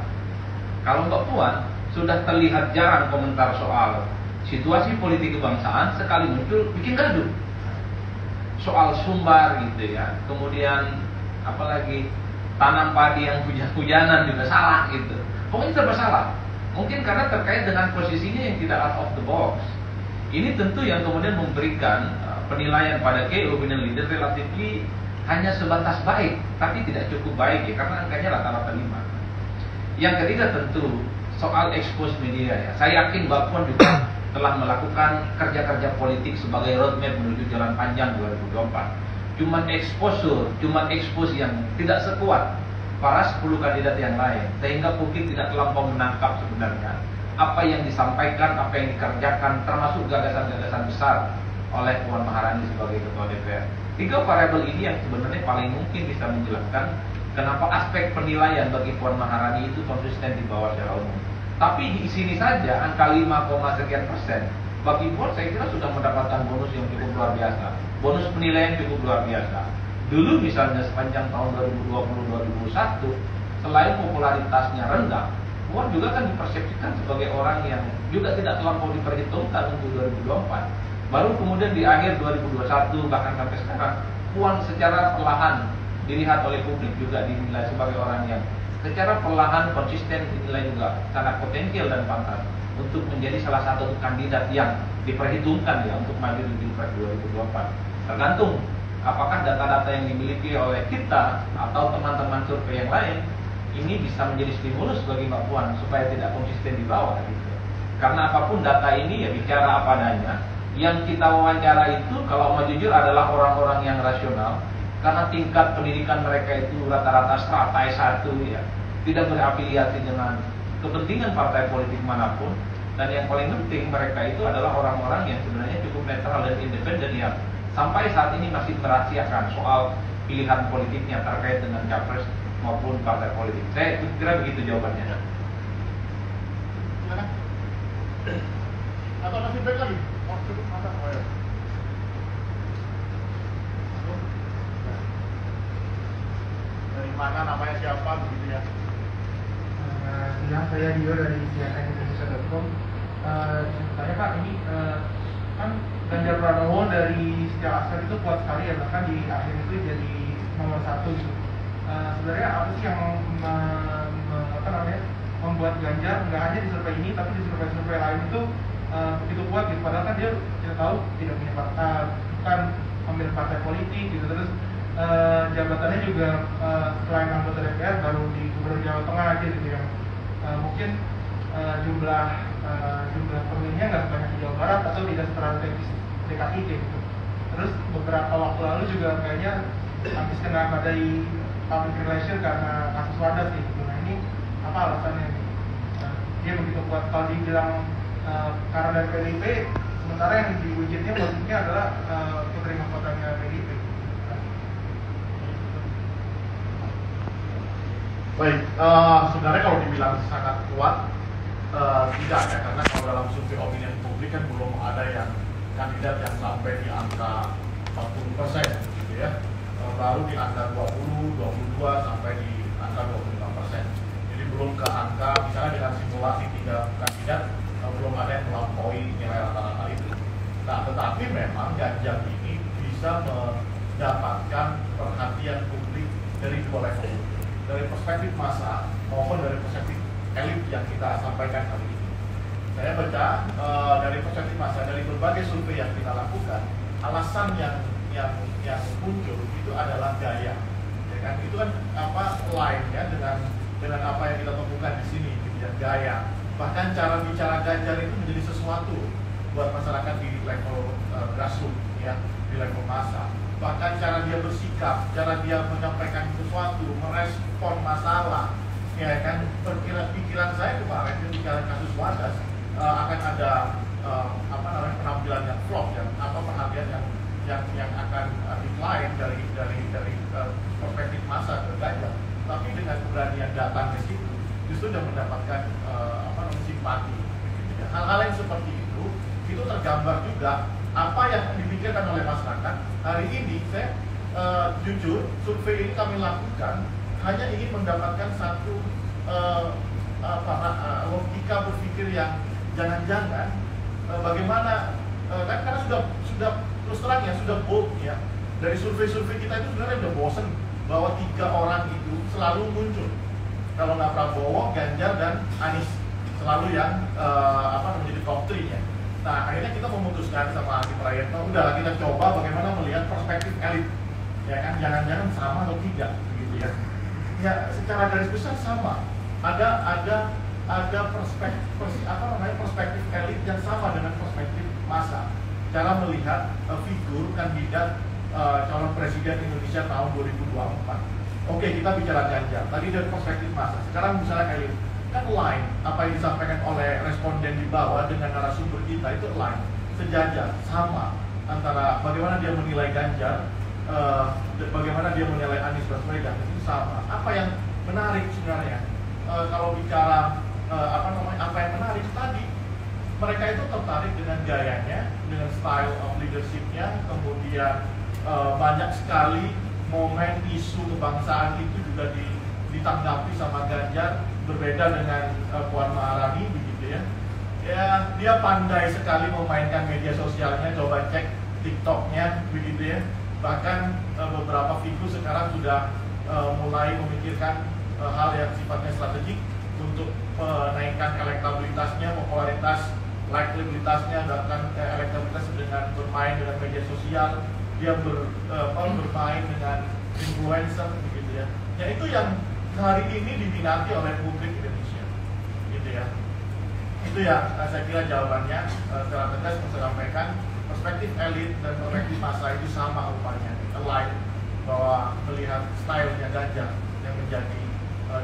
Kalau Mbak Puan sudah terlihat jarang komentar soal situasi politik kebangsaan, sekali muncul bikin gaduh. Soal Sumbar gitu ya, kemudian apalagi tanam padi yang hujan-hujanan juga salah gitu. Pokoknya serba salah. Mungkin karena terkait dengan posisinya yang tidak out of the box. Ini tentu yang kemudian memberikan penilaian pada key opinion leader relatively hanya sebatas baik, tapi tidak cukup baik ya, karena angkanya rata-rata 5. Yang ketiga tentu soal expose media ya. Saya yakin Mbak Puan juga telah melakukan kerja-kerja politik sebagai roadmap menuju jalan panjang 2024. Cuman expose yang tidak sekuat para 10 kandidat yang lain, sehingga publik tidak terlampau menangkap sebenarnya apa yang disampaikan, apa yang dikerjakan, termasuk gagasan-gagasan besar oleh Puan Maharani sebagai Ketua DPR. 3 variabel ini yang sebenarnya paling mungkin bisa menjelaskan kenapa aspek penilaian bagi Puan Maharani itu konsisten di bawah secara umum. Tapi di sini saja angka 5, sekian% bagi Puan saya kira sudah mendapatkan bonus yang cukup luar biasa. Bonus penilaian cukup luar biasa. Dulu misalnya sepanjang tahun 2020-2021, selain popularitasnya rendah, Puan juga kan dipersepsikan sebagai orang yang juga tidak terlampau diperhitungkan untuk 2024. Baru kemudian di akhir 2021 bahkan sampai sekarang, Puan secara perlahan dilihat oleh publik juga dinilai sebagai orang yang secara perlahan konsisten dinilai juga sangat potensial dan pantas untuk menjadi salah satu kandidat yang diperhitungkan ya untuk maju di Pilpres 2024. Tergantung apakah data-data yang dimiliki oleh kita atau teman-teman survei yang lain ini bisa menjadi stimulus bagi Mbak Puan supaya tidak konsisten di bawah gitu. Karena apapun data ini ya bicara apa adanya. Yang kita wawancara itu kalau mau jujur adalah orang-orang yang rasional, karena tingkat pendidikan mereka itu rata-rata strata S1 ya, tidak berafiliasi dengan kepentingan partai politik manapun. Dan yang paling penting mereka itu adalah orang-orang yang sebenarnya cukup netral dan independen yang sampai saat ini masih merahasiakan soal pilihan politiknya terkait dengan capres maupun partai politik. Saya kira begitu jawabannya. Silakan. Atau masih baik lagi? Oh, cukup masa. Oh, ya. Dari mana, namanya siapa begitu ya? Saya Dio dari cnnindonesia.com. Saya Pak, ini kan Ganjar Pranowo dari sejak asal itu kuat sekali ya, bahkan di akhir itu jadi nomor 1 gitu. Sebenarnya apa sih yang membuat Ganjar nggak hanya di survei ini tapi di survei-survei lain itu begitu kuat gitu, padahal kan dia kita tahu tidak punya bukan memilih partai politik gitu, terus jabatannya juga selain anggota DPR baru di Gubernur Jawa Tengah aja gitu yang mungkin jumlah pemilihnya nggak sebanyak di Jawa Barat atau tidak strategis DKI gitu. Terus beberapa waktu lalu juga kayaknya habis kena badai public relation karena kasus Wadas gitu. Nah ini apa alasannya nih? Dia begitu kuat kalau dibilang karena dari PDIP, sementara yang diwujudnya posisinya adalah putri mahkotanya PDIP. Baik, sebenarnya kalau dibilang sangat kuat, tidak ya, karena kalau dalam survei opini publik kan belum ada yang kandidat yang sampai di angka 40% gitu ya, baru di angka 20, 22 sampai di angka 25%. Jadi belum ke angka, misalnya dengan simulasi 3 kandidat, belum ada yang melampaui nilai rata-rata itu. Nah, tetapi memang Ganjar ini bisa mendapatkan perhatian publik dari 2 level, dari perspektif massa maupun dari perspektif elit yang kita sampaikan kali ini. Saya baca dari perspektif massa, dari berbagai survei yang kita lakukan, alasan yang muncul itu adalah gaya, ya kan? Itu kan line ya dengan apa yang kita temukan di sini, gitu ya, gaya. Bahkan cara bicara Ganjar itu menjadi sesuatu buat masyarakat di level grassroots, ya, di level massa. Bahkan cara dia bersikap, cara dia menyampaikan sesuatu, merespon masalah, ya kan. Pikiran saya kemarin ketika kasus Wadas akan ada penampilan yang flop, ya, perhatian yang akan decline dari perspektif massa ke Ganjar. Tapi dengan keberanian datang ke situ, justru dia mendapatkan simpati. Hal-hal yang seperti itu tergambar juga apa yang dipikirkan oleh masyarakat. Hari ini saya jujur, survei ini kami lakukan hanya ingin mendapatkan satu logika berpikir yang jangan-jangan bagaimana kan karena sudah terus terang ya, sudah bold ya, dari survei-survei kita itu sebenarnya udah bosen bahwa 3 orang itu selalu muncul. Kalau nggak Prabowo, Ganjar, dan Anies selalu yang menjadi top 3-nya. Nah, akhirnya kita memutuskan sama Adi Prayitno, udahlah kita coba bagaimana melihat perspektif elit, ya kan, jangan-jangan sama atau tidak, begitu ya. Ya, secara garis besar sama. Ada perspektif elit yang sama dengan perspektif massa. Cara melihat figur kandidat calon presiden Indonesia tahun 2024. Oke, kita bicara Ganjar. Tadi dari perspektif massa. Sekarang misalnya elit. Kan line apa yang disampaikan oleh responden di bawah dengan narasumber kita itu line sejajar, sama antara bagaimana dia menilai Ganjar, bagaimana dia menilai Anies Baswedan, itu sama. Apa yang menarik sebenarnya kalau bicara apa yang menarik tadi, mereka itu tertarik dengan gayanya, dengan style of leadershipnya, kemudian banyak sekali momen isu kebangsaan itu juga ditanggapi sama Ganjar. Berbeda dengan Puan Maharani, begitu ya. Ya, dia pandai sekali memainkan media sosialnya, coba cek TikToknya, begitu ya. Bahkan beberapa figur sekarang sudah mulai memikirkan hal yang sifatnya strategik untuk menaikkan elektabilitasnya, popularitas, likabilitasnya, bahkan elektabilitas dengan bermain dengan media sosial. Dia bermain dengan influencer, begitu ya. Ya itu yang hari ini diminati oleh publik Indonesia, gitu ya. Itu ya, saya kira jawabannya secara tegas saya sampaikan, perspektif elit dan perspektif massa itu sama rupanya, align, bahwa melihat stylenya Ganjar yang menjadi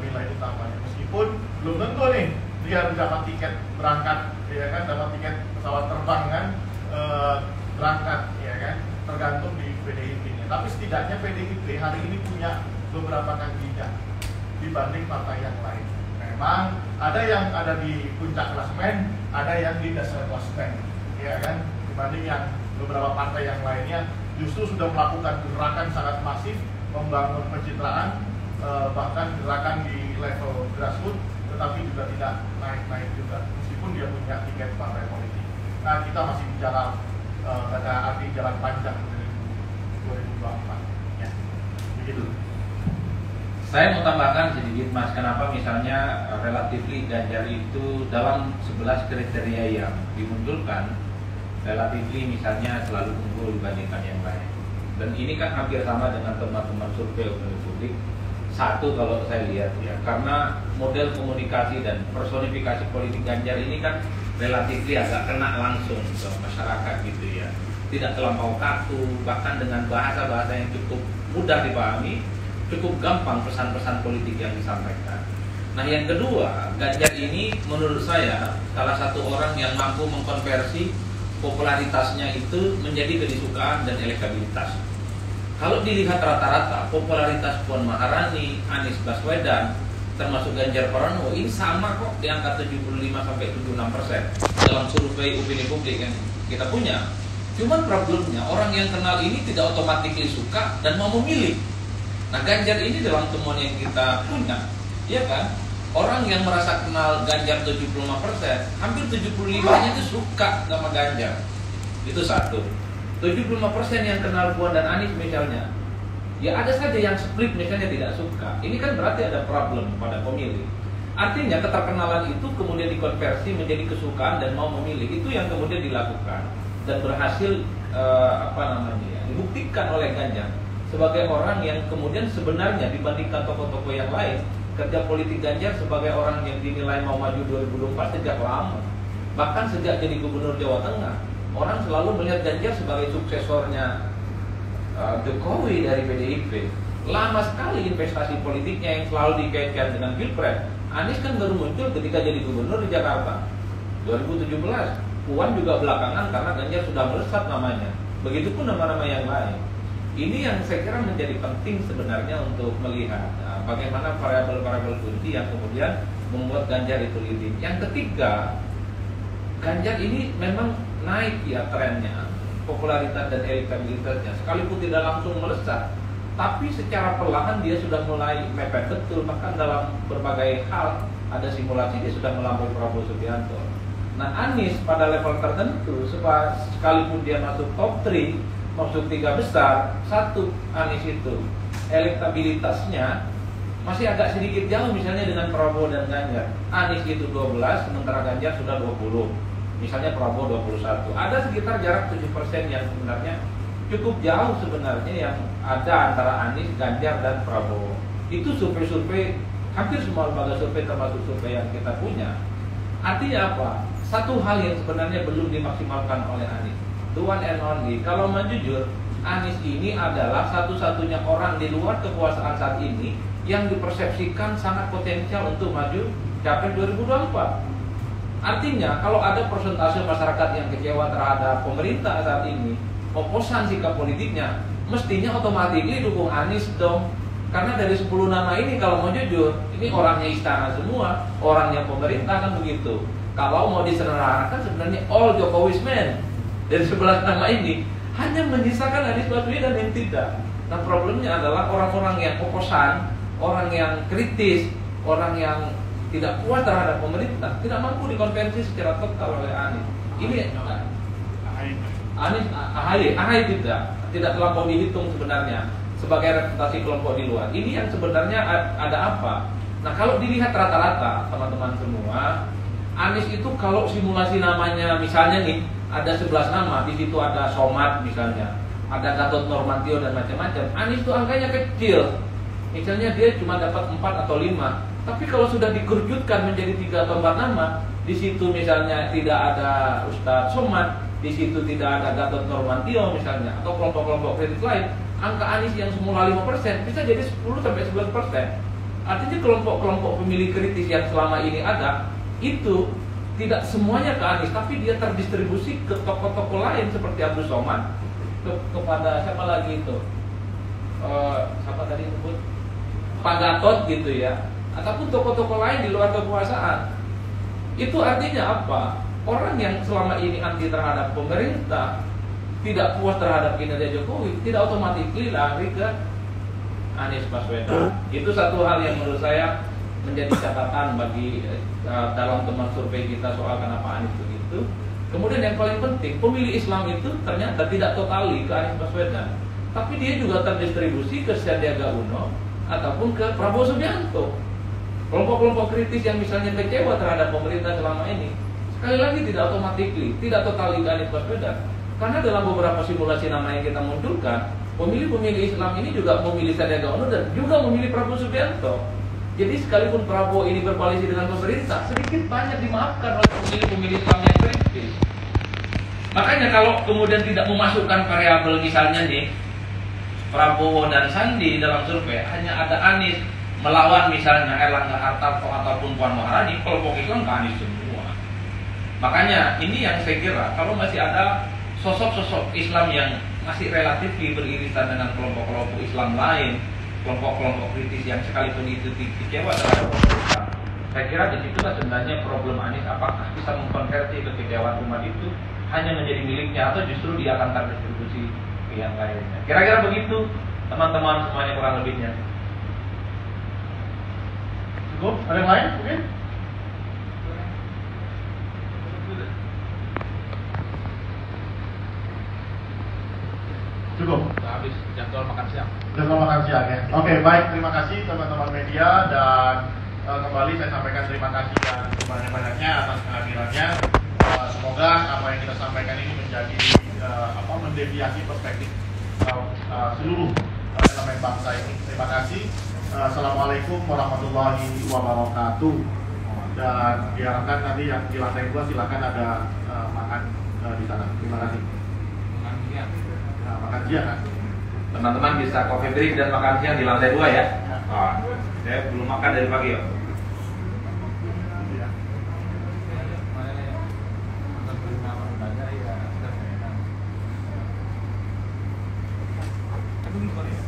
nilai utamanya. Meskipun belum tentu nih dia dapat tiket berangkat, ya kan, dapat tiket pesawat terbang kan, berangkat, ya kan, tergantung di PDIP-nya. Tapi setidaknya PDIP hari ini punya beberapa kandidat dibanding partai yang lain. Memang ada yang ada di puncak klasemen, ada yang di dasar klasemen, ya kan, dibanding yang beberapa partai yang lainnya justru sudah melakukan gerakan sangat masif membangun pencitraan, bahkan gerakan di level grassroots, tetapi juga tidak naik-naik juga meskipun dia punya tiket partai politik. Nah, kita masih bicara pada arti jalan panjang 2024 ya, begitu. Saya mau tambahkan sedikit Mas, kenapa misalnya relatively Ganjar itu dalam 11 kriteria yang dimunculkan relatively misalnya selalu unggul dibandingkan yang lain. Dan ini kan hampir sama dengan teman-teman survei opini publik. Satu kalau saya lihat ya, karena model komunikasi dan personifikasi politik Ganjar ini kan relatively agak kena langsung ke masyarakat gitu ya. Tidak terlampau kaku, bahkan dengan bahasa-bahasa yang cukup mudah dipahami, cukup gampang pesan-pesan politik yang disampaikan. Nah, yang kedua, Ganjar ini menurut saya salah satu orang yang mampu mengkonversi popularitasnya itu menjadi kedisukaan dan elektabilitas. Kalau dilihat rata-rata, popularitas Puan Maharani, Anies Baswedan, termasuk Ganjar Pranowo ini sama kok di angka 75-76% dalam survei opini publik yang kita punya. Cuman problemnya orang yang kenal ini tidak otomatis suka dan mau memilih. Nah, Ganjar ini dalam temuan yang kita punya, ya kan, orang yang merasa kenal Ganjar 75%, hampir 75-nya itu suka sama Ganjar. Itu satu. 75% yang kenal Puan dan Anies misalnya, ya ada saja yang split misalnya tidak suka. Ini kan berarti ada problem pada pemilih. Artinya keterkenalan itu kemudian dikonversi menjadi kesukaan dan mau memilih. Itu yang kemudian dilakukan dan berhasil dibuktikan oleh Ganjar sebagai orang yang kemudian sebenarnya dibandingkan tokoh-tokoh yang lain, kerja politik Ganjar sebagai orang yang dinilai mau maju 2024 sejak lama. Bahkan sejak jadi gubernur Jawa Tengah, orang selalu melihat Ganjar sebagai suksesornya Jokowi dari PDIP. Lama sekali investasi politiknya yang selalu dikaitkan dengan Pilpres. Anies kan baru muncul ketika jadi gubernur di Jakarta 2017. Puan juga belakangan karena Ganjar sudah melesat namanya. Begitupun nama-nama yang lain. Ini yang saya kira menjadi penting sebenarnya untuk melihat bagaimana variabel-variabel kunci yang kemudian membuat Ganjar itu leading. Yang ketiga, Ganjar ini memang naik ya trennya, popularitas dan elektabilitasnya, sekalipun tidak langsung melesat, tapi secara perlahan dia sudah mulai mepet betul. Bahkan dalam berbagai hal ada simulasi dia sudah melampaui Prabowo Subianto. Nah, Anies pada level tertentu sekalipun dia masuk top 3, masuk 3 besar, satu Anies itu elektabilitasnya masih agak sedikit jauh misalnya dengan Prabowo dan Ganjar. Anies itu 12, sementara Ganjar sudah 20. Misalnya Prabowo 21. Ada sekitar jarak 7% yang sebenarnya cukup jauh sebenarnya yang ada antara Anies, Ganjar, dan Prabowo. Itu survei-survei, hampir semua lembaga survei termasuk survei yang kita punya. Artinya apa? Satu hal yang sebenarnya belum dimaksimalkan oleh Anies, the one and only. Kalau mau jujur, Anies ini adalah satu-satunya orang di luar kekuasaan saat ini yang dipersepsikan sangat potensial untuk maju Capres 2024. Artinya kalau ada persentase masyarakat yang kecewa terhadap pemerintah saat ini, oposan sikap politiknya, mestinya otomatis dukung Anies dong. Karena dari 10 nama ini kalau mau jujur, ini orangnya istana semua, orangnya pemerintah kan begitu. Kalau mau diserahkan sebenarnya all Jokowi's men. Dari 11 nama ini hanya menyisakan Anies Baswedan yang tidak. Nah, problemnya adalah orang-orang yang oposan, orang yang kritis, orang yang tidak puas terhadap pemerintah, tidak mampu dikonvensi secara total oleh Anies. Ini Anies, AHY tidak terlampau dihitung sebenarnya sebagai representasi kelompok di luar. Ini yang sebenarnya ada apa? Nah, kalau dilihat rata-rata teman-teman semua, Anies itu kalau simulasi namanya misalnya nih ada 11 nama, di situ ada Somad misalnya, ada Gatot Nurmantio dan macam-macam. Anies itu angkanya kecil. Misalnya dia cuma dapat 4 atau 5. Tapi kalau sudah dikerucutkan menjadi 3 atau 4 nama, di situ misalnya tidak ada Ustadz Somad, di situ tidak ada Gatot Nurmantio misalnya, atau kelompok-kelompok kritis lain, angka Anies yang semula 5% bisa jadi 10-11%. Artinya kelompok-kelompok pemilih kritis yang selama ini ada, itu tidak semuanya ke Anies, tapi dia terdistribusi ke tokoh-tokoh lain seperti Abdul Somad, kepada siapa lagi itu, siapa tadi sebut, Pak Gatot gitu ya, ataupun tokoh-tokoh lain di luar kekuasaan. Itu artinya apa? Orang yang selama ini anti terhadap pemerintah, tidak puas terhadap kinerja Jokowi, tidak otomatis lari ke Anies Baswedan. Itu satu hal yang menurut saya menjadi catatan bagi dalam teman survei kita soal kenapa Anies begitu. Kemudian yang paling penting, pemilih Islam itu ternyata tidak totali ke Anies Baswedan, tapi dia juga terdistribusi ke Sandiaga Uno ataupun ke Prabowo Subianto. Kelompok-kelompok kritis yang misalnya kecewa terhadap pemerintah selama ini, sekali lagi tidak otomatis, tidak totali ke Anies Baswedan. Karena dalam beberapa simulasi nama yang kita munculkan, pemilih-pemilih Islam ini juga memilih Sandiaga Uno dan juga memilih Prabowo Subianto. Jadi sekalipun Prabowo ini berkoalisi dengan pemerintah, sedikit banyak dimaafkan oleh pemilih-pemilih Islam yang kritis. Makanya kalau kemudian tidak memasukkan variabel misalnya nih Prabowo dan Sandi dalam survei, hanya ada Anies melawan misalnya Erlangga Hartarto ataupun Puan Maharani, kelompok Islam ke Anies semua. Makanya ini yang saya kira kalau masih ada sosok-sosok Islam yang masih relatif beririsan dengan kelompok-kelompok Islam lain, kelompok-kelompok kritis yang sekalipun itu kecewa terhadap pemerintah, saya kira di situlah sebenarnya problem Anies, apakah bisa mengkonversi kekecewaan umat itu hanya menjadi miliknya atau justru dia akan terdistribusi ke yang lainnya. Kira-kira begitu teman-teman semuanya kurang lebihnya. Cukup? Ada yang lain mungkin? Cukup? Habis jadwal makan siang. Jadwal makan siang ya. Oke, baik, terima kasih teman-teman media dan kembali saya sampaikan terima kasih dan sebanyak-banyaknya atas kehadirannya. Semoga apa yang kita sampaikan ini menjadi mendeviasi perspektif seluruh elemen bangsa ini. Terima kasih. Assalamualaikum warahmatullahi wabarakatuh. Dan diharapkan nanti yang di lantai 2 silakan ada makan di sana. Terima kasih. Makan siang kan? Teman-teman bisa coffee break dan makan siang di lantai 2 ya. Oh, saya belum makan dari pagi ya. Aduh, lupa ya.